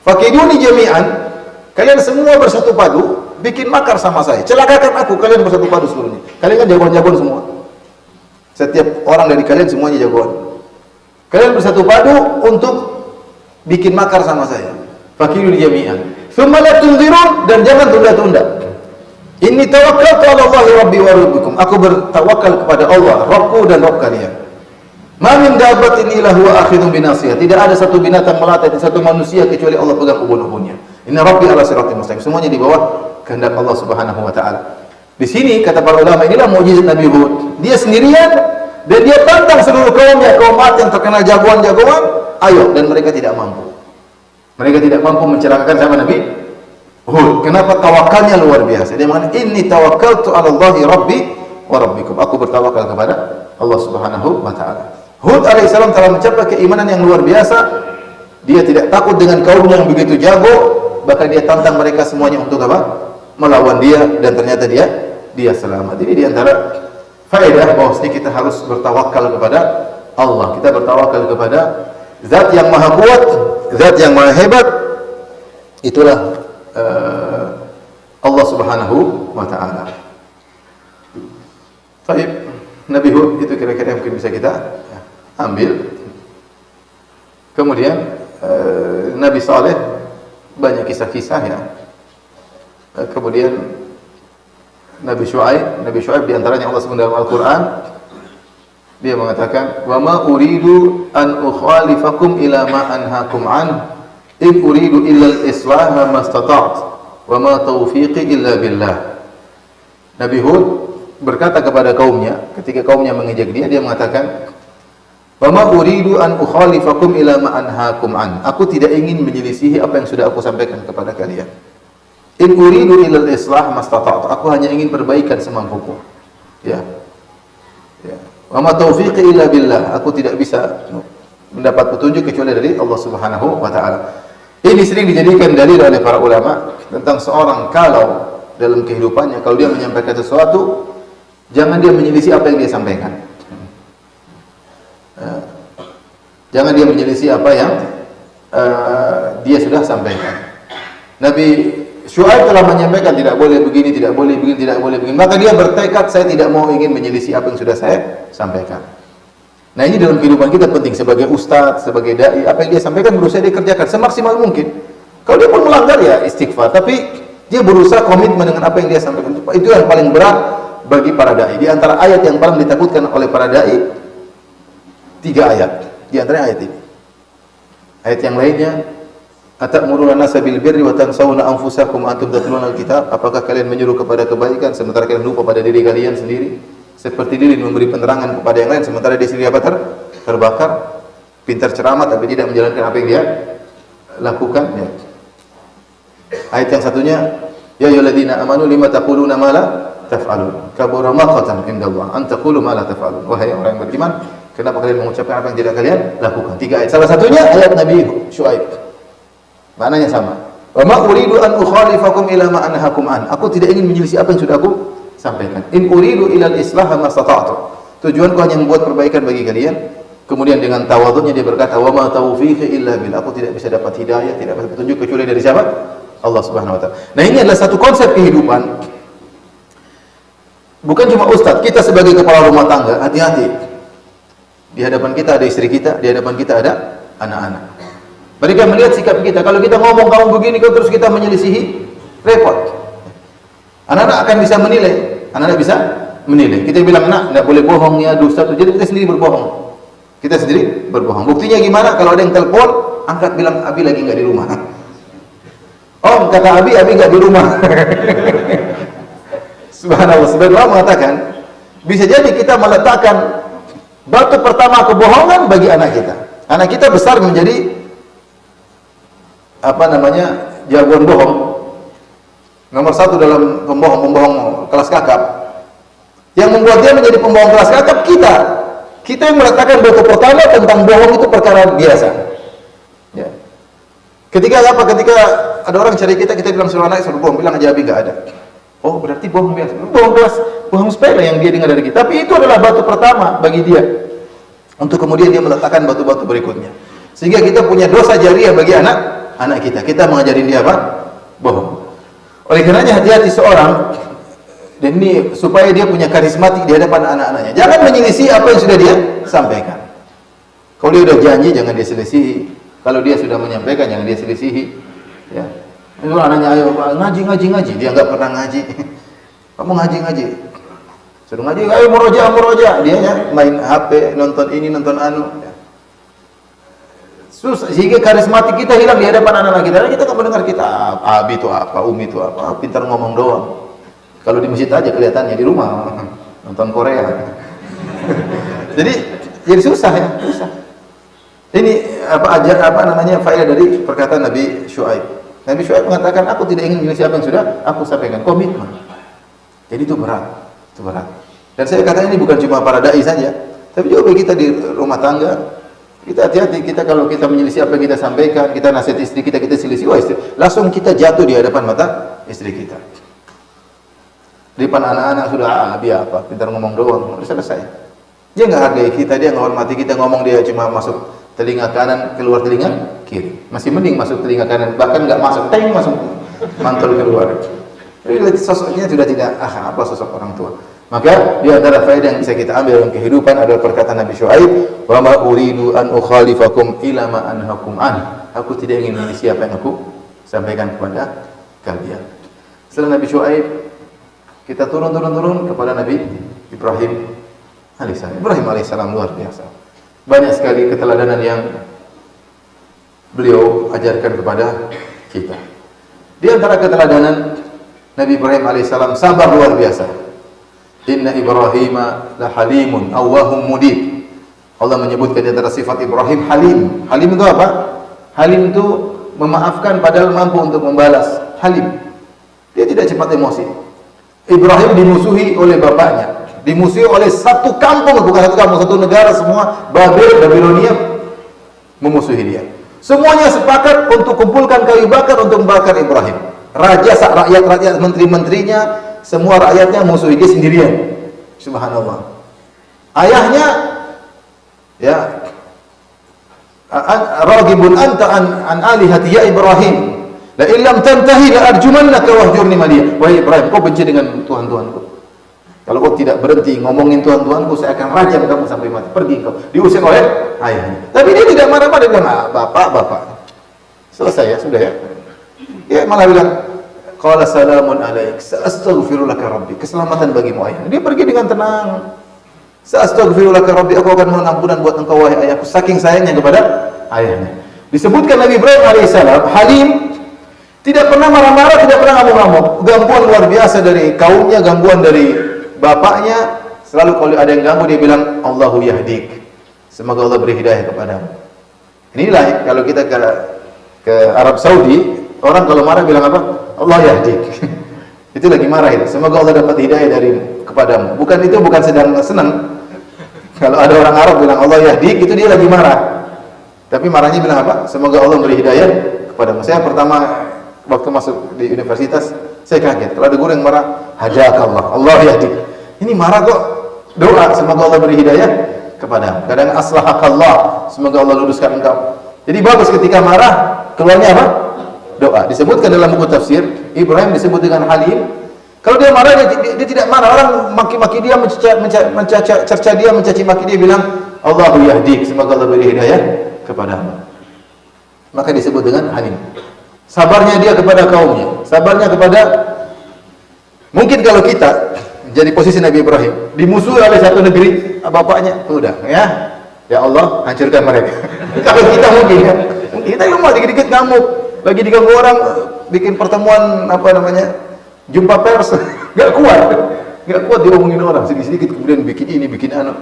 Fakiduni jami'an, kalian semua bersatu padu bikin makar sama saya. Celakakan aku, kalian bersatu padu seluruhnya. Kalian kan jagoan-jagoan semua. Setiap orang dari kalian semuanya jagoan. Kalian bersatu padu untuk bikin makar sama saya. Fakiduni jami'an. Tsumma la tunzirun, dan jangan tunda-tunda. Inni tawakkaltu 'ala Allahi rabbi wa rabbikum. Aku bertawakal kepada Allah, Rabbku dan Rabb kalian. Ma min dabbatin illa huwa akhidun bi nasiyah. Tidak ada satu binatang melata, satu manusia kecuali Allah pegang ubun-ubunnya. Inna rabbi 'ala siratin mustaqim. Semuanya di bawah kehendak Allah Subhanahu wa taala. Di sini kata para ulama, inilah mukjizat Nabi Hud. Dia sendirian dan dia tantang seluruh kaumnya, kaum Ad yang terkenal jagoan-jagoan, ayo, dan mereka tidak mampu. Mereka tidak mampu mencelakakan sama Nabi Hud. Kenapa? Tawakalnya luar biasa. Dia mengatakan, inni tawakkaltu 'ala Allahi rabbi wa rabbikum. Aku bertawakal kepada Allah Subhanahu wa taala. Hud alaihissalam telah mencapai keimanan yang luar biasa. Dia tidak takut dengan kaum yang begitu jago, bahkan dia tantang mereka semuanya untuk apa? Melawan dia, dan ternyata dia selamat. Ini di antara faedah bahwasanya kita harus bertawakal kepada Allah. Kita bertawakal kepada Zat yang maha kuat, Zat yang maha hebat. Itulah Allah Subhanahu wa taala. Baik, Nabi Hud itu kira-kira yang mungkin bisa kita ambil. Kemudian Nabi Saleh banyak kisah-kisah ya. Kemudian Nabi Syuaib di antaranya Allah sebut dalam Al-Qur'an, dia mengatakan, "Wa ma uridu an ukhalifakum ila ma anhaakum an." In uridu illa al-islaha mastata'tu wa ma taufiqi illa billah. Nabi Hud berkata kepada kaumnya, ketika kaumnya mengejek dia mengatakan, "Wa ma uridu an ukhalifakum ila ma anhaakum an." Aku tidak ingin menyelisihi apa yang sudah aku sampaikan kepada kalian. In uridu illa al-islah mastata'tu. Aku hanya ingin perbaikan semampuku. Ya. Ya. Wa ma taufiqi illa billah. Aku tidak bisa mendapat petunjuk kecuali dari Allah Subhanahu wa taala. Ini sering dijadikan dalil oleh para ulama tentang seorang kalau dalam kehidupannya, kalau dia menyampaikan sesuatu, jangan dia menyelisih apa yang dia sampaikan. Jangan dia menyelisih apa yang dia sudah sampaikan. Nabi Syuaib telah menyampaikan tidak boleh begini, tidak boleh begini, tidak boleh begini. Maka dia bertekad, saya tidak mau ingin menyelisih apa yang sudah saya sampaikan. Nah, ini dalam kehidupan kita penting, sebagai ustadz, sebagai dai, apa yang dia sampaikan berusaha dia kerjakan semaksimal mungkin. Kalau dia pun melanggar ya istighfar, tapi dia berusaha komitmen dengan apa yang dia sampaikan. Itu yang paling berat bagi para dai. Di antara ayat yang paling ditakutkan oleh para dai, 3 ayat. Di antara ayat ini. Ayat yang lainnya, atamuruna nasa bil birri wa tansawna anfusakum antum tatluna al-kitab. Apakah kalian menyuruh kepada kebaikan sementara kalian lupa pada diri kalian sendiri? Seperti lilin memberi penerangan kepada yang lain sementara dia sendiri apa terbakar. Pintar ceramah tapi tidak menjalankan apa yang dia lakukan ya. Ayat yang satunya, ya ayyuhalladzina amanu lima taquluna ma la taf'alun kabura maqtan indallah an taqulu ma la taf'alun. Wahai orang yang beriman, kenapa kalian mengucapkan apa yang tidak kalian lakukan? 3 ayat. Salah satunya ayat Nabi Syuaib. Maknanya sama. Wa ma uridu an ukhalifakum ila ma anhaakum an. Aku tidak ingin menyelisih apa yang sudah aku sampaikan. In uridu ila al-islah mastata'tu. Tujuanku hanya membuat perbaikan bagi kalian Kemudian dengan tawadhunya dia berkata, "Wa ma taufiqi illa billah." Aku tidak bisa dapat hidayah, tidak dapat petunjuk kecuali dari siapa? Allah Subhanahu wa taala. Nah, ini adalah satu konsep kehidupan. Bukan cuma ustaz, kita sebagai kepala rumah tangga, hati-hati. Di hadapan kita ada istri kita, di hadapan kita ada anak-anak. Mereka melihat sikap kita. Kalau kita ngomong kamu begini, kau terus kita menyelisihi, repot. Anak-anak akan bisa menilai. Anak-anak bisa menilai. Kita bilang, "Nak, enggak boleh bohong ya, dosa." Jadi kita sendiri berbohong. Kita sendiri berbohong. Buktinya gimana? Kalau ada yang telepon, angkat, bilang, "Abi lagi enggak di rumah." Oh, kata Abi enggak di rumah. Subhanallah. Sebagian orang mengatakan, bisa jadi kita meletakkan batu pertama kebohongan bagi anak kita. Anak kita besar menjadi jagoan bohong. Nomor 1 dalam pembohong kelas kakap. Yang membuat dia menjadi pembohong kelas kakap kita. Kita yang meletakkan batu pertama tentang bohong itu perkara biasa. Ya. Ketika ada orang cari kita bilang suruh anak suruh bohong, bilang aja Abi enggak ada. Oh, berarti bohong biasa. Bohong sepele yang dia dengar dari kita. Tapi itu adalah batu pertama bagi dia. Untuk kemudian dia meletakkan batu-batu berikutnya. Sehingga kita punya dosa jariah bagi anak kita. Kita mengajarin dia apa? Bohong. Oleh karenanya hati-hati seorang, dan ini supaya dia punya karismatik di hadapan anak-anaknya. Jangan menyelisih apa yang sudah dia sampaikan. Kalau dia sudah janji, jangan dia selisihi. Kalau dia sudah menyampaikan, jangan dia selisihi. Ya. Itu anaknya, "Ayo ngaji." Dia enggak pernah ngaji. Kamu ngaji. Suruh ngaji, "Ayo murojaah." Dia main HP, nonton ini, nonton anu. Ya. Susah, sehingga karismatik kita hilang di hadapan anak-anak kita. Kita kan mendengar kita, Abi itu apa, Umi itu apa, pintar ngomong doang. Kalau di masjid aja kelihatannya, di rumah nonton Korea. jadi susah ya, susah. Ini faedah dari perkataan Nabi Syuaib. Nabi Syuaib mengatakan, "Aku tidak ingin menyelisih apa yang sudah aku sampaikan." Komitmen. Jadi itu berat. Dan saya katakan ini bukan cuma para dai saja, tapi juga bagi kita di rumah tangga. Kita hati-hati, kalau kita menyelisih apa yang kita sampaikan, kita nasihat istri kita selisih, istri, langsung kita jatuh di hadapan mata istri kita. Di depan anak-anak sudah, Abi apa, pintar ngomong doang, udah selesai. Dia nggak hargai kita, dia nggak hormati kita, ngomong dia cuma masuk telinga kanan, keluar telinga kiri. Masih mending masuk telinga kanan, bahkan nggak masuk, masuk mantul keluar. Jadi sosoknya sudah tidak, apa sosok orang tua. Maka di antara faedah yang bisa kita ambil dalam kehidupan adalah perkataan Nabi Syuaib, "Wa ma uridu an ukhalifakum ila ma anhakum an." Aku tidak ingin menyelisih apa yang aku sampaikan kepada kalian. Setelah Nabi Syuaib, kita turun kepada Nabi Ibrahim alaihissalam. Ibrahim alaihissalam luar biasa. Banyak sekali keteladanan yang beliau ajarkan kepada kita. Di antara keteladanan Nabi Ibrahim alaihissalam, sabar luar biasa. Inna Ibrahima la halimun awwahum mudib. Allah menyebutkan di antara sifat Ibrahim halim. Halim itu apa? Halim itu memaafkan padahal mampu untuk membalas. Halim. Dia tidak cepat emosi. Ibrahim dimusuhi oleh bapaknya, dimusuhi oleh satu kampung, bukan satu kampung, satu negara, semua Babilonia memusuhi dia. Semuanya sepakat untuk kumpulkan kayu bakar untuk membakar Ibrahim. Rakyat, menteri-menterinya, semua rakyatnya musuhi dia sendirian. Subhanallah. Ayahnya ragibun anta an alihati ya Ibrahim. La illam tantahi la arjumannaka wahjurni maliya. Wahai Ibrahim, kau benci dengan Tuhan-Tuhanku. Kalau kau tidak berhenti ngomongin Tuhan-Tuhanku, saya akan rajam kamu sampai mati. Pergi kau. Diusir oleh ayahnya. Tapi dia tidak marah-marah, dia bilang, bapak. Selesai ya, sudah ya. Dia malah bilang, qala salamun alaik, sa'astaghfiru laka rabbi. Keselamatan bagimu ayah. Dia pergi dengan tenang. Sa'astaghfiru laka rabbi, aku akan mohon ampunan buat engkau wahai ayahku. Saking sayangnya kepada ayahnya. Disebutkan Nabi Ibrahim alaihissalam halim, tidak pernah marah-marah, tidak pernah ngamuk-ngamuk. Gangguan luar biasa dari kaumnya, gangguan dari bapaknya. Selalu kalau ada yang ganggu dia bilang, Allahu yahdik. Semoga Allah beri hidayah kepadamu. Inilah kalau kita ke Arab Saudi, orang kalau marah bilang apa? Allah yahdik. Itu lagi marah itu. Semoga Allah dapat hidayah kepadamu. Bukan sedang senang. Kalau ada orang Arab bilang Allah yahdik, itu dia lagi marah. Tapi marahnya bilang apa? Semoga Allah beri hidayah kepadamu. Saya pertama waktu masuk di universitas, saya kaget. Kalau ada guru yang marah, hadakallah, Allah yahdik. Ini marah kok doa, semoga Allah beri hidayah kepadamu. Kadang aslahakallah, semoga Allah luruskan engkau. Jadi bagus ketika marah, keluarnya apa? Doa. Disebutkan dalam buku tafsir, Ibrahim disebut dengan halim. Kalau dia marah, dia tidak marah. Orang maki-maki dia, mencerca dia, mencaci maki dia, bilang, Allahu yahdik, semoga Allah beri hidayah kepadamu. Maka disebut dengan halim. Sabarnya dia kepada kaumnya, sabarnya kepada, mungkin kalau kita jadi posisi Nabi Ibrahim, dimusuhi oleh satu negeri, bapaknya, udah, ya Allah, hancurkan mereka. Kalau kita mungkin, kita lemah, dikit-dikit ngamuk, lagi diganggu orang, bikin pertemuan, jumpa pers, gak kuat diomongin orang, sedikit-sedikit kemudian bikin ini, bikin anu.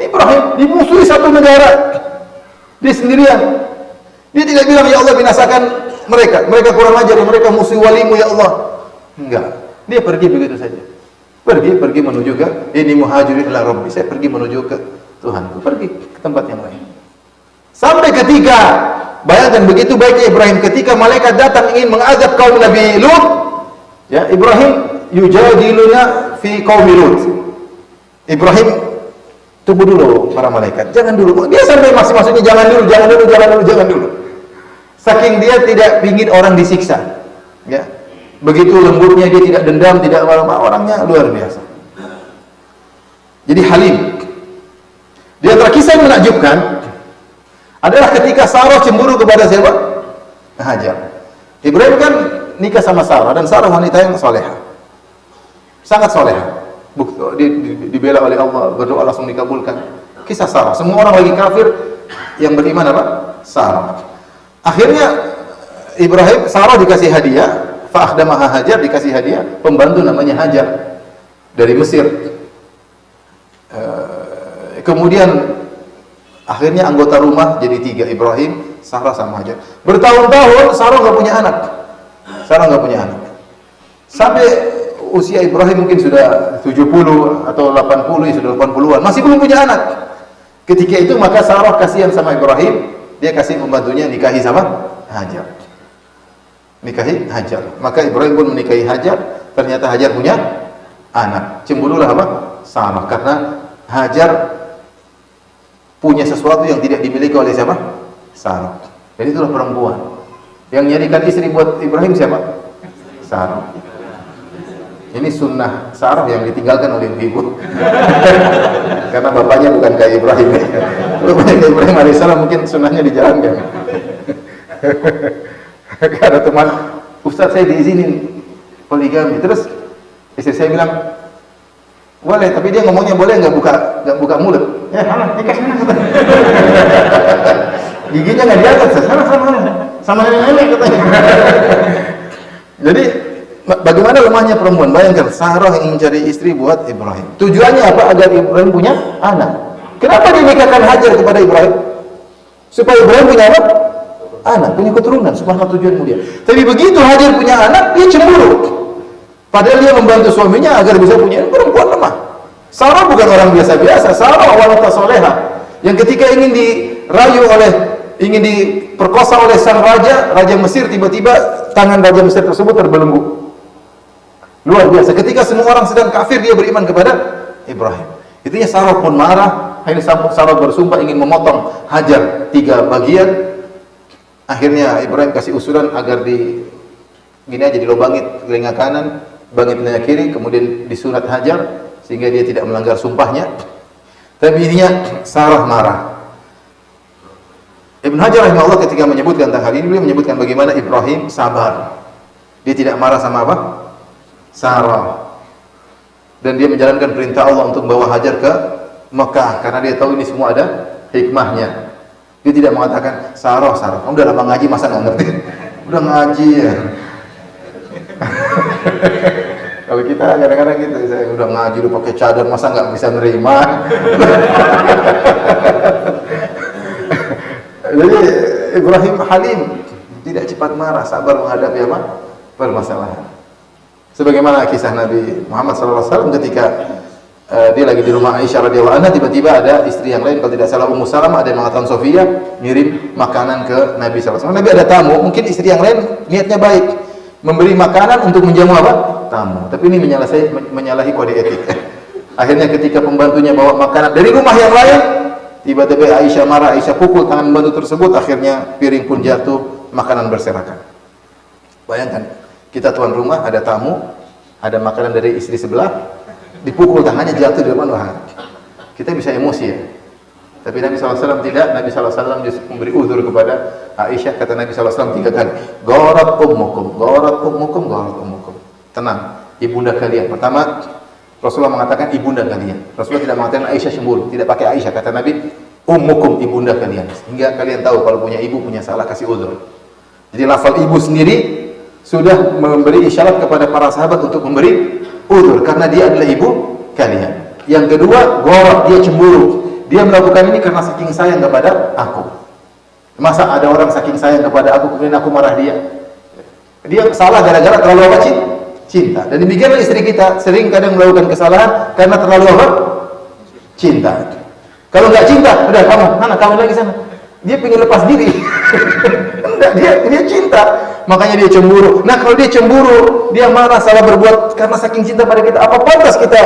Ini Ibrahim dimusuhi satu negara, dia sendirian. Dia tidak bilang, ya Allah binasakan mereka kurang ajar, mereka musuh walimu ya Allah. Enggak, dia pergi begitu saja. Pergi menuju ke, ini muhajirin ila rabbi, saya pergi menuju ke Tuhanku, pergi ke tempat yang lain. Sampai ketika, bayangkan begitu baiknya Ibrahim, ketika malaikat datang ingin mengazab kaum Nabi Lut, ya Ibrahim yujadiluna fi qaumi Lut. Ibrahim, tunggu dulu para malaikat, jangan dulu. Dia sampai maksudnya jangan dulu. Saking dia tidak ingin orang disiksa, ya. Begitu lembutnya, dia tidak dendam, tidak marah, orangnya luar biasa. Jadi halim. Di antara kisah yang menakjubkan adalah ketika Sarah cemburu kepada siapa? Hajar. Ibrahim kan nikah sama Sarah, dan Sarah wanita yang soleha, sangat soleha. Dibela oleh Allah, berdoa langsung dikabulkan. Kisah Sarah. Semua orang lagi kafir, yang beriman apa? Sarah. Akhirnya Sarah dikasih hadiah. Fa'akhdamaha Hajar, dikasih hadiah pembantu namanya Hajar dari Mesir. Kemudian akhirnya anggota rumah jadi 3, Ibrahim, Sarah sama Hajar. Bertahun-tahun Sarah nggak punya anak. Sampai usia Ibrahim mungkin sudah 70 atau 80, sudah 80-an, masih belum punya anak. Ketika itu maka Sarah kasihan sama Ibrahim, dia kasih pembantunya nikahi sama Hajar. Maka Ibrahim pun menikahi Hajar. Ternyata Hajar punya anak. Cemburulah apa? Sarah, karena Hajar punya sesuatu yang tidak dimiliki oleh siapa? Sarah. Jadi itulah perempuan yang nyarikan istri buat Ibrahim siapa? Sarah. Ini sunnah Sarah yang ditinggalkan oleh ibu. Karena bapaknya bukan kayak Ibrahim. Bapaknya kayak Ibrahim alaihissalam, mungkin sunnahnya dijalankan. Ada teman, Ustaz saya diizinin poligami, terus istri saya bilang boleh, tapi dia ngomongnya boleh nggak buka mulut. Ya sana, nikah sana. Giginya nggak diangkat, sama nenek katanya. Jadi bagaimana lemahnya perempuan? Bayangkan Sarah yang ingin cari istri buat Ibrahim. Tujuannya apa? Agar Ibrahim punya anak. Kenapa dia nikahkan Hajar kepada Ibrahim? Supaya Ibrahim punya apa? Anak, punya keturunan. Subhanallah, tujuan mulia. Tapi begitu Hajar punya anak, dia cemburu. Padahal dia membantu suaminya agar bisa punya perempuan lemah. Sarah bukan orang biasa-biasa. Sarah wanita soleha yang ketika ingin diperkosa oleh sang Raja Mesir, tiba-tiba tangan Raja Mesir tersebut terbelenggu. Luar biasa. Ketika semua orang sedang kafir, dia beriman kepada Ibrahim. Itunya Sarah pun marah. Akhirnya Sarah bersumpah ingin memotong Hajar 3 bagian. Akhirnya Ibrahim kasih usulan agar gini aja dilobangit telinga kanan, bangit telinga kiri, kemudian disunat Hajar sehingga dia tidak melanggar sumpahnya. Tapi intinya Sarah marah. Ibn Hajar rahimahullah ketika menyebutkan tentang hal ini, beliau menyebutkan bagaimana Ibrahim sabar. Dia tidak marah sama apa? Sarah. Dan dia menjalankan perintah Allah untuk membawa Hajar ke Mekah karena dia tahu ini semua ada hikmahnya. Dia tidak mengatakan, Sarah, kamu udah lama ngaji, masa nggak ngerti? Udah ngaji ya. Kalau kita kadang-kadang gitu, saya udah ngaji, udah pakai cadar, masa nggak bisa nerima? Jadi Ibrahim halim, tidak cepat marah, sabar menghadapi apa? Permasalahan. Sebagaimana kisah Nabi Muhammad SAW ketika dia lagi di rumah Aisyah radhiyallahu anha, tiba-tiba ada istri yang lain, kalau tidak salah Ummu Salamah, ada yang mengatakan Sofia, ngirim makanan ke Nabi SAW. Nabi ada tamu, mungkin istri yang lain niatnya baik, memberi makanan untuk menjamu apa? Tamu. Tapi ini menyalahi kode etik. Akhirnya ketika pembantunya bawa makanan dari rumah yang lain, Tiba-tiba Aisyah marah, Aisyah pukul tangan pembantu tersebut, akhirnya piring pun jatuh, makanan berserakan. Bayangkan, kita tuan rumah, ada tamu, ada makanan dari istri sebelah, dipukul tangannya jatuh di depan wahana. Kita bisa emosi ya. Tapi Nabi SAW tidak. Nabi SAW justru memberi uzur kepada Aisyah. Kata Nabi SAW 3 kali, gharat ummukum, gharat ummukum, gharat ummukum. Tenang, ibunda kalian. Pertama, Rasulullah mengatakan ibunda kalian. Rasulullah tidak mengatakan Aisyah cemburu, tidak pakai Aisyah. Kata Nabi, ummukum, ibunda kalian. Sehingga kalian tahu kalau punya ibu punya salah, kasih uzur. Jadi lafal ibu sendiri sudah memberi isyarat kepada para sahabat untuk memberi uzur karena dia adalah ibu kalian. Yang kedua, gharat, dia cemburu. Dia melakukan ini karena saking sayang kepada aku. Masa ada orang saking sayang kepada aku kemudian aku marah dia? Dia salah gara-gara terlalu apa? Cinta. Dan demikianlah istri kita sering kadang melakukan kesalahan karena terlalu apa? Cinta. Kalau nggak cinta, udah kamu lagi sana. Dia pengen lepas diri. Enggak, dia cinta. Makanya dia cemburu. Nah, kalau dia cemburu, dia marah, salah berbuat karena saking cinta pada kita. Apa pantas kita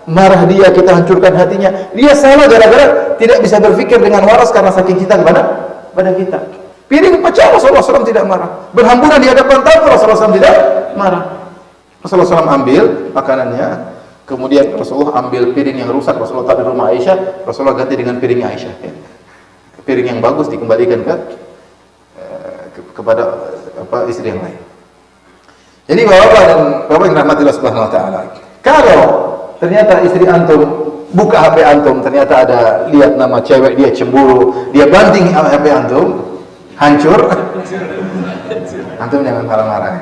marah dia, kita hancurkan hatinya? Dia salah gara-gara tidak bisa berpikir dengan waras karena saking cinta kepada kita. Piring pecah, Rasulullah SAW tidak marah. Berhamburan di hadapan tamu, Rasulullah SAW tidak marah. Rasulullah SAW ambil makanannya, kemudian Rasulullah ambil piring yang rusak, Rasulullah taruh di rumah Aisyah, Rasulullah ganti dengan piringnya Aisyah. Ya. Piring yang bagus dikembalikan kepada istri yang lain. Jadi bapak dan bapak yang rahmatillah subhanahu wa ta'ala, kalau ternyata istri antum buka HP antum, ternyata ada lihat nama cewek, dia cemburu, dia banting HP antum, hancur. Antum jangan marah-marah.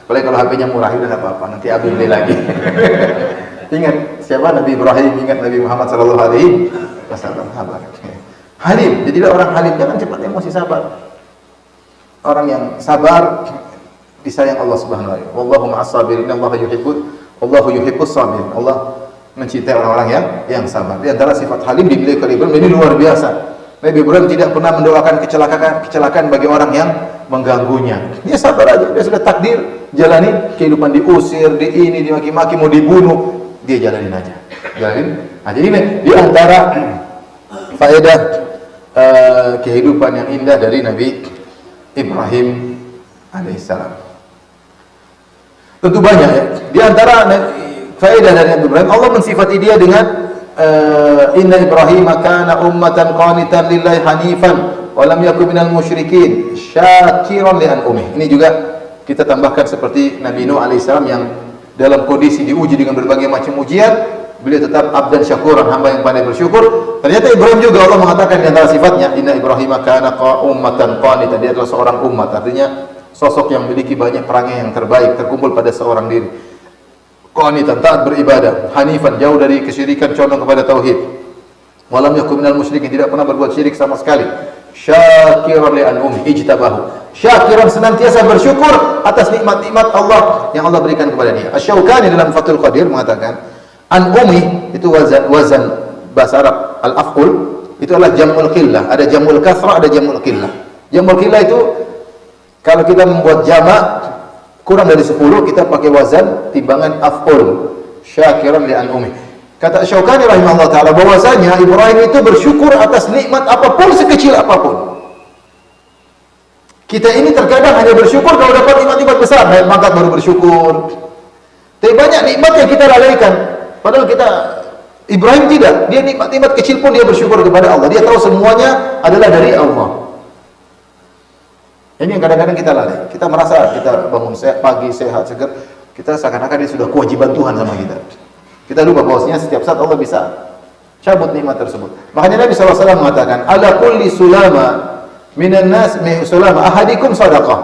Apalagi kalau HP-nya murah, udah enggak apa-apa, nanti Abi beli lagi. Ingat siapa? Nabi Ibrahim, ingat Nabi Muhammad sallallahu alaihi wasallam. Halim, jadilah orang halim, jangan cepat emosi, sabar. Orang yang sabar disayang Allah Subhanahu wa taala. Wallahu ma'as sabirin, wallahu yuhibbus sabirin. Allah mencintai orang-orang yang sabar. Di antara sifat halim dimiliki oleh Ibrahim ini luar biasa. Nabi Ibrahim tidak pernah mendoakan kecelakaan bagi orang yang mengganggunya. Dia sabar aja, dia sudah takdir jalani kehidupan, diusir, dimaki-maki, mau dibunuh, dia jalanin aja. Nah, jadi di antara faedah kehidupan yang indah dari Nabi Ibrahim alaihissalam. Tentu banyak ya. Di antara faedah dari Nabi Ibrahim, Allah mensifati dia dengan inna Ibrahim kana ummatan qanitan lillahi hanifan wa lam yakun minal musyrikin syakiran li an'umih. Ini juga kita tambahkan seperti Nabi Nuh alaihissalam yang dalam kondisi diuji dengan berbagai macam ujian, beliau tetap abdan syakuran, hamba yang pandai bersyukur. Ternyata Ibrahim juga Allah mengatakan di antara sifatnya inna Ibrahim kana ummatan qanitan, dia adalah seorang umat, artinya sosok yang memiliki banyak perangai yang terbaik terkumpul pada seorang diri. Qanitan, taat beribadah, hanifan, jauh dari kesyirikan, condong kepada tauhid. Walam yakun minal musyrikin, tidak pernah berbuat syirik sama sekali. Syakiran li an'umih ijtabahu, syakiran, senantiasa bersyukur atas nikmat-nikmat Allah yang Allah berikan kepada dia. Asy-Syaukani dalam Fathul Qadir mengatakan an'umih itu wazan bahasa Arab al-af'ul, itu adalah jamul qillah, ada jamul kathrah, ada jamul qillah. Jamul qillah itu kalau kita membuat jamak kurang dari 10, kita pakai wazan timbangan af'ul, syakiran li an'umih. Kata Syaukani rahimahullah ta'ala bahwasanya Ibrahim itu bersyukur atas nikmat apapun, sekecil apapun. Kita ini terkadang hanya bersyukur kalau dapat nikmat-nikmat besar, naik pangkat baru bersyukur. Tapi banyak nikmat yang kita lalaikan. Padahal Ibrahim tidak, dia nikmat-nikmat kecil pun dia bersyukur kepada Allah. Dia tahu semuanya adalah dari Allah. Ini yang kadang-kadang kita lalai. Kita merasa kita bangun pagi sehat, segar, kita seakan-akan dia sudah kewajiban Tuhan sama kita. Kita lupa bahwasanya setiap saat Allah bisa cabut nikmat tersebut. Makanya Nabi SAW mengatakan, ala kulli sulama minan nas sulama ahadikum sadaqah.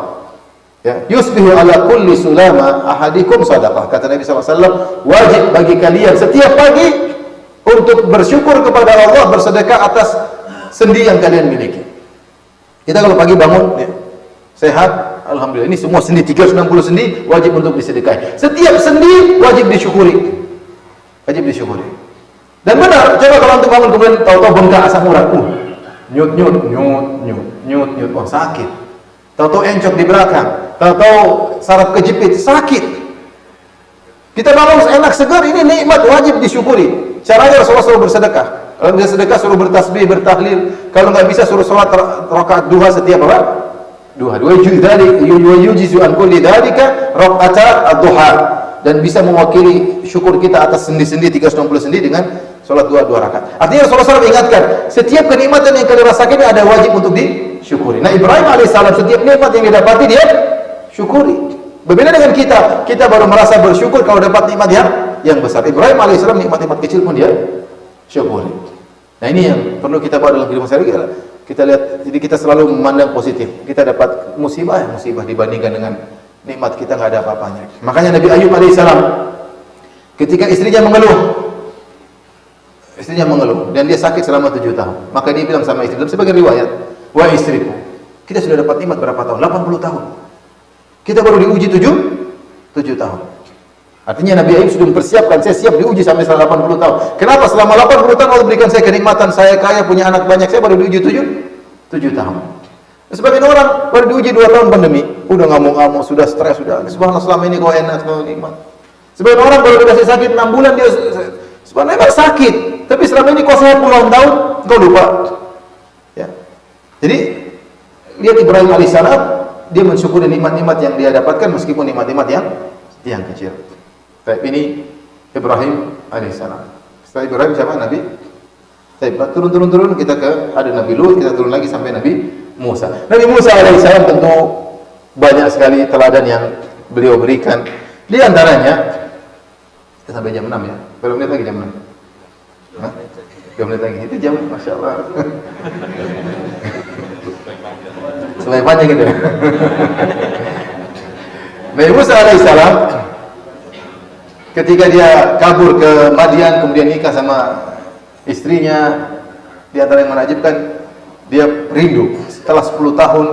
Ya, yusbihu ala kulli sulama ahadikum sadaqah. Kata Nabi SAW, wajib bagi kalian setiap pagi untuk bersyukur kepada Allah, bersedekah atas sendi yang kalian miliki. Kita kalau pagi bangun ya, sehat, alhamdulillah, ini semua sendi 360 sendi wajib untuk disedekahi. Setiap sendi wajib disyukuri. Wajib disyukuri. Dan benar, coba kalau untuk bangun kemudian tahu-tahu bengkak asam urat, nyut, wah sakit. Tahu-tahu encok di belakang, tahu-tahu saraf kejepit, sakit. Kita bangun enak segar, ini nikmat wajib disyukuri. Caranya Rasulullah SAW bersedekah. Kalau dia sedekah suruh bertasbih, bertahlil. Kalau nggak bisa suruh sholat rakaat duha setiap apa? Duha. Yujizu an kulli dzalika rakaat ad-duha. Dan bisa mewakili syukur kita atas sendi-sendi 360 sendi dengan sholat dua rakaat. Artinya Rasulullah SAW ingatkan, setiap kenikmatan yang kalian rasakan ada wajib untuk disyukuri. Nah, Ibrahim alaihissalam setiap nikmat yang didapati dia syukuri. Berbeda dengan kita baru merasa bersyukur kalau dapat nikmat yang besar. Ibrahim alaihissalam nikmat-nikmat kecil pun dia syukuri. Nah, ini yang perlu kita bawa dalam kehidupan sehari-hari. Kita lihat, jadi kita selalu memandang positif. Kita dapat musibah dibandingkan dengan nikmat kita nggak ada apa-apanya. Makanya Nabi Ayub alaihissalam ketika istrinya mengeluh dan dia sakit selama 7 tahun, maka dia bilang sama istri, dalam sebagian riwayat, wahai istriku, kita sudah dapat nikmat berapa tahun? 80 tahun. Kita baru diuji 7 tahun. Artinya Nabi Ayub sudah mempersiapkan, saya siap diuji sampai 80 tahun. Kenapa? Selama 80 tahun Allah berikan saya kenikmatan, saya kaya, punya anak banyak, saya baru diuji 7 tahun. Sebagian orang baru diuji 2 tahun pandemi, udah ngamuk-ngamuk, sudah stres, sudah subhanallah selama ini kau enak, selama nikmat. Sebagian orang baru dikasih sakit 6 bulan dia subhanallah emang sakit, tapi selama ini kau sehat puluhan tahun, kau lupa. Ya. Jadi lihat Ibrahim alaihissalam, dia mensyukuri nikmat-nikmat yang dia dapatkan meskipun nikmat-nikmat yang kecil. Baik, ini Ibrahim alaihissalam. Setelah Ibrahim siapa? Nabi. Baik, turun kita ke ada Nabi Lut, kita turun lagi sampai Nabi Musa. Nabi Musa alaihissalam tentu banyak sekali teladan yang beliau berikan. Di antaranya kita sampai jam 6 ya. Berapa menit lagi jam 6? Hah? 3 menit lagi. Itu jam Masya Allah. Supaya panjang gitu. Nabi Musa alaihissalam ketika dia kabur ke Madian kemudian nikah sama istrinya, di antara yang menakjubkan dia rindu setelah 10 tahun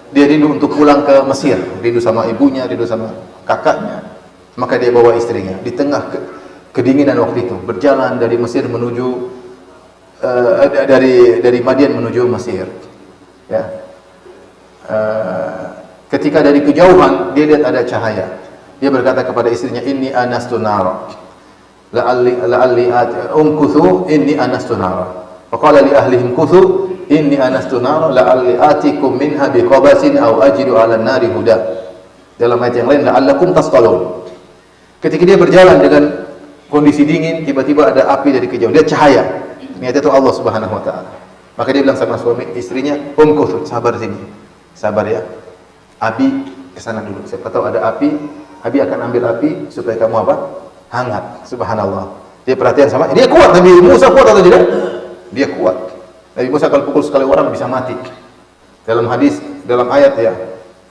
dia rindu untuk pulang ke Mesir, rindu sama ibunya, rindu sama kakaknya. Maka dia bawa istrinya di tengah kedinginan waktu itu, berjalan dari Mesir menuju dari Madian menuju Mesir. Ya. Ketika dari kejauhan dia lihat ada cahaya. Dia berkata kepada istrinya, inni anastu nara la'alli umkuthu inni anastu nara. Faqala li ahlihim kuthu inni anastu nara la'alli atikum minha biqabasin aw ajidu 'ala an-nari huda. Dalam ayat yang lain, la'allakum tasqalun. Ketika dia berjalan dengan kondisi dingin, tiba-tiba ada api dari kejauhan, dia cahaya. Ternyata itu Allah Subhanahu wa taala. Maka dia bilang sama suami istrinya, umkuthu, sabar sini. Sabar ya. Abi kesana dulu. Siapa tahu ada api, Abi akan ambil api supaya kamu apa? Hangat. Subhanallah. Dia perhatian sama, dia kuat. Nabi Musa kuat atau tidak? Dia kuat. Nabi Musa kalau pukul sekali orang bisa mati. Dalam hadis, dalam ayat ya,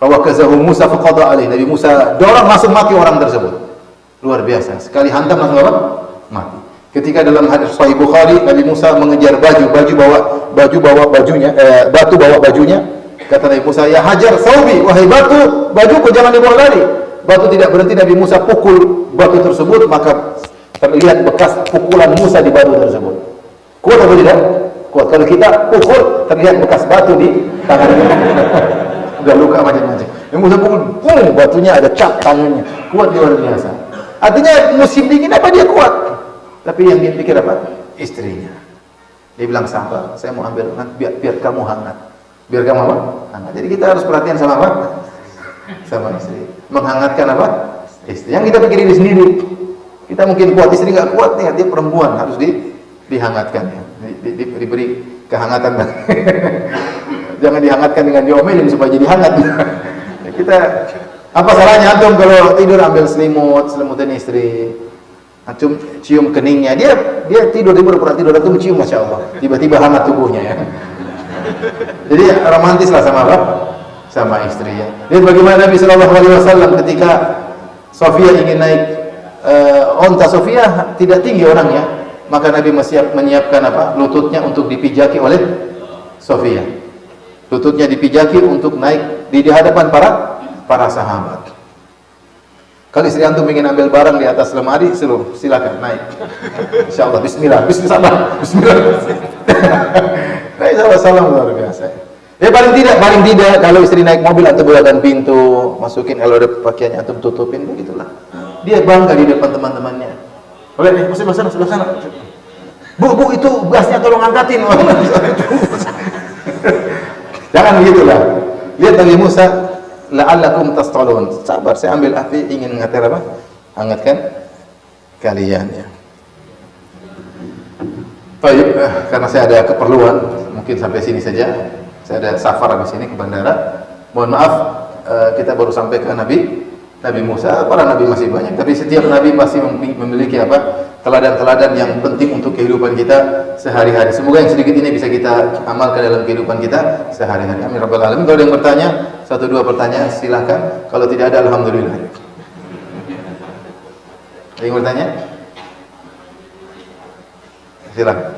fawakazahu Musa faqada alaih. Nabi Musa dorong langsung mati orang tersebut. Luar biasa. Sekali hantam langsung apa? Mati. Ketika dalam hadis Sahih Bukhari, Nabi Musa mengejar batu bawa bajunya. Kata Nabi Musa, ya hajar saubi, wahai bajuku jangan dibawa lari. Batu tidak berhenti, Nabi Musa pukul batu tersebut, maka terlihat bekas pukulan Musa di batu tersebut. Kuat atau tidak? Kuat. Kalau kita pukul, terlihat bekas batu di tangannya. Udah luka macam-macam. Nabi Musa pukul, batunya ada cap tangannya. Kuat luar biasa. Artinya musim dingin apa dia kuat? Tapi yang dia pikir apa? Istrinya. Dia bilang, sabar, saya mau ambil biar kamu hangat. Biar kamu apa? Hangat. Jadi kita harus perhatian sama apa? Sama istri. Menghangatkan apa? Istri. Yang kita pikir diri sendiri. Kita mungkin kuat, istri nggak kuat nih, dia perempuan harus dihangatkan ya. Diberi kehangatan. Jangan dihangatkan dengan diomelin supaya jadi hangat. Kita apa salahnya antum kalau tidur ambil selimutin istri. Antum cium keningnya, dia tidur pura tidur, antum cium, masya Allah, tiba-tiba hangat tubuhnya ya. Jadi romantis lah sama apa? Sama istrinya. Lihat bagaimana Nabi Shallallahu Alaihi Wasallam ketika Sofia ingin naik onta. Sofia tidak tinggi orangnya, maka Nabi menyiapkan apa? Lututnya untuk dipijaki oleh Sofia. Lututnya dipijaki untuk naik di hadapan para sahabat. Kalau istri antum ingin ambil barang di atas lemari, silakan naik. Insyaallah, bismillah. Nabi SAW luar biasa. Ya paling tidak kalau istri naik mobil antum bukakan pintu, masukin, kalau ada pakaiannya antum tutupin, begitulah. Dia bangga di depan teman-temannya. Boleh nih, masih sebelah sana. Bu, itu gasnya tolong angkatin. Jangan begitulah. Lihat Nabi Musa, la'allakum tastalun. Sabar, saya ambil api ingin hangatkan kalian ya. Baik, karena saya ada keperluan, mungkin sampai sini saja. Saya ada safar di sini ke bandara. Mohon maaf, kita baru sampai ke Nabi Musa. Para nabi masih banyak, tapi setiap nabi pasti memiliki teladan-teladan yang penting untuk kehidupan kita sehari-hari. Semoga yang sedikit ini bisa kita amalkan dalam kehidupan kita sehari-hari. Amin rabbal alamin. Kalau ada yang bertanya, 1-2 pertanyaan silakan. Kalau tidak ada, alhamdulillah. Ada yang bertanya? Silakan.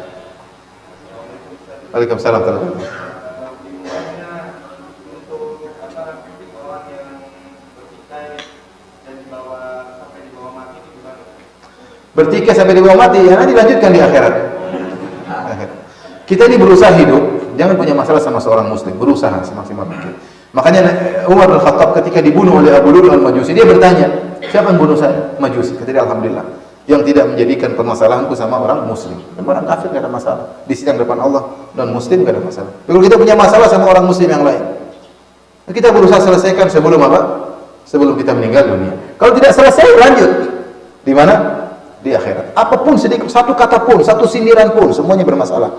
Waalaikumsalam warahmatullahi wabarakatuh. Bertikai sampai di bawah mati, ya nanti dilanjutkan di akhirat. Kita ini berusaha hidup, jangan punya masalah sama seorang muslim, berusaha semaksimal mungkin. Makanya Umar bin Khattab ketika dibunuh oleh Abu Lu'lu'ah al-Majusi, dia bertanya, siapa yang bunuh saya? Majusi. Kata dia, alhamdulillah, yang tidak menjadikan permasalahanku sama orang muslim. Dan orang kafir tidak ada masalah. Di sidang depan Allah, non muslim tidak ada masalah. Kalau kita punya masalah sama orang muslim yang lain, kita berusaha selesaikan sebelum apa? Sebelum kita meninggal dunia. Kalau tidak selesai, lanjut. Di mana? Di akhirat. Apapun sedikit, satu kata pun, satu sindiran pun, semuanya bermasalah.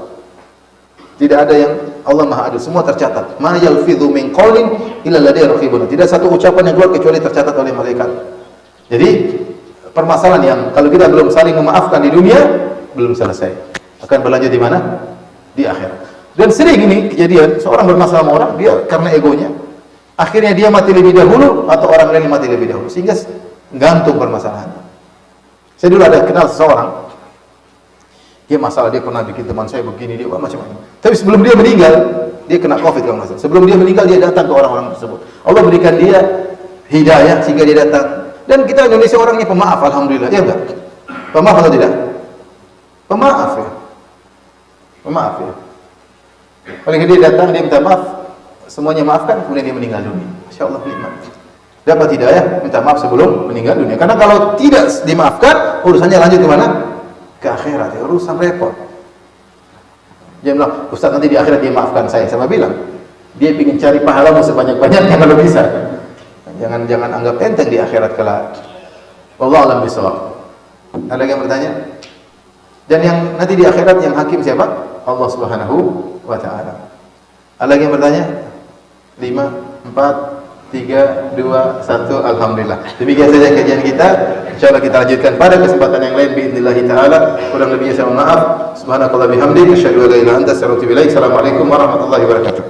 Tidak ada yang Allah Maha Adil, semua tercatat. Ma yalfidhu min qaulin illa ladayhi raqibun. Tidak satu ucapan yang keluar kecuali tercatat oleh malaikat. Jadi permasalahan yang kalau kita belum saling memaafkan di dunia, belum selesai. Akan berlanjut di mana? Di akhirat. Dan sering ini kejadian, seorang bermasalah sama orang, dia karena egonya, akhirnya dia mati lebih dahulu atau orang lain mati lebih dahulu, sehingga gantung permasalahannya. Saya dulu ada kenal seseorang, dia masalah, dia pernah bikin teman saya begini, dia macam-macam. Tapi sebelum dia meninggal, dia kena COVID kalau nggak salah. Sebelum dia meninggal, dia datang ke orang-orang tersebut. Allah berikan dia hidayah sehingga dia datang. Dan kita Indonesia orangnya pemaaf, alhamdulillah. Ya enggak? Pemaaf atau tidak? Pemaaf ya. Pemaaf ya. Paling dia datang, dia minta maaf, semuanya maafkan, kemudian dia meninggal dunia. Masya Allah, nikmat. Dapat hidayah, minta maaf sebelum meninggal dunia. Karena kalau tidak dimaafkan, urusannya lanjut ke mana? Ke akhirat. Ya, urusan repot. Dia bilang, Ustaz nanti di akhirat dia maafkan saya. Sama bilang, dia ingin cari pahalamu sebanyak-banyaknya kalau bisa. Jangan anggap enteng di akhirat kelak. Wallahu a'lam bishawab. Ada yang bertanya? Dan yang nanti di akhirat yang hakim siapa? Allah Subhanahu wa taala. Ada yang bertanya? 5, 4, 3, 2, 1, alhamdulillah. Demikian saja kajian kita. Insyaallah kita lanjutkan pada kesempatan yang lain biidznillah taala. Kurang lebihnya saya mohon maaf. Subhanakallah bihamdik asyhadu an la ilaha illa anta astaghfiruka wa atubu ilaik. Assalamualaikum warahmatullahi wabarakatuh.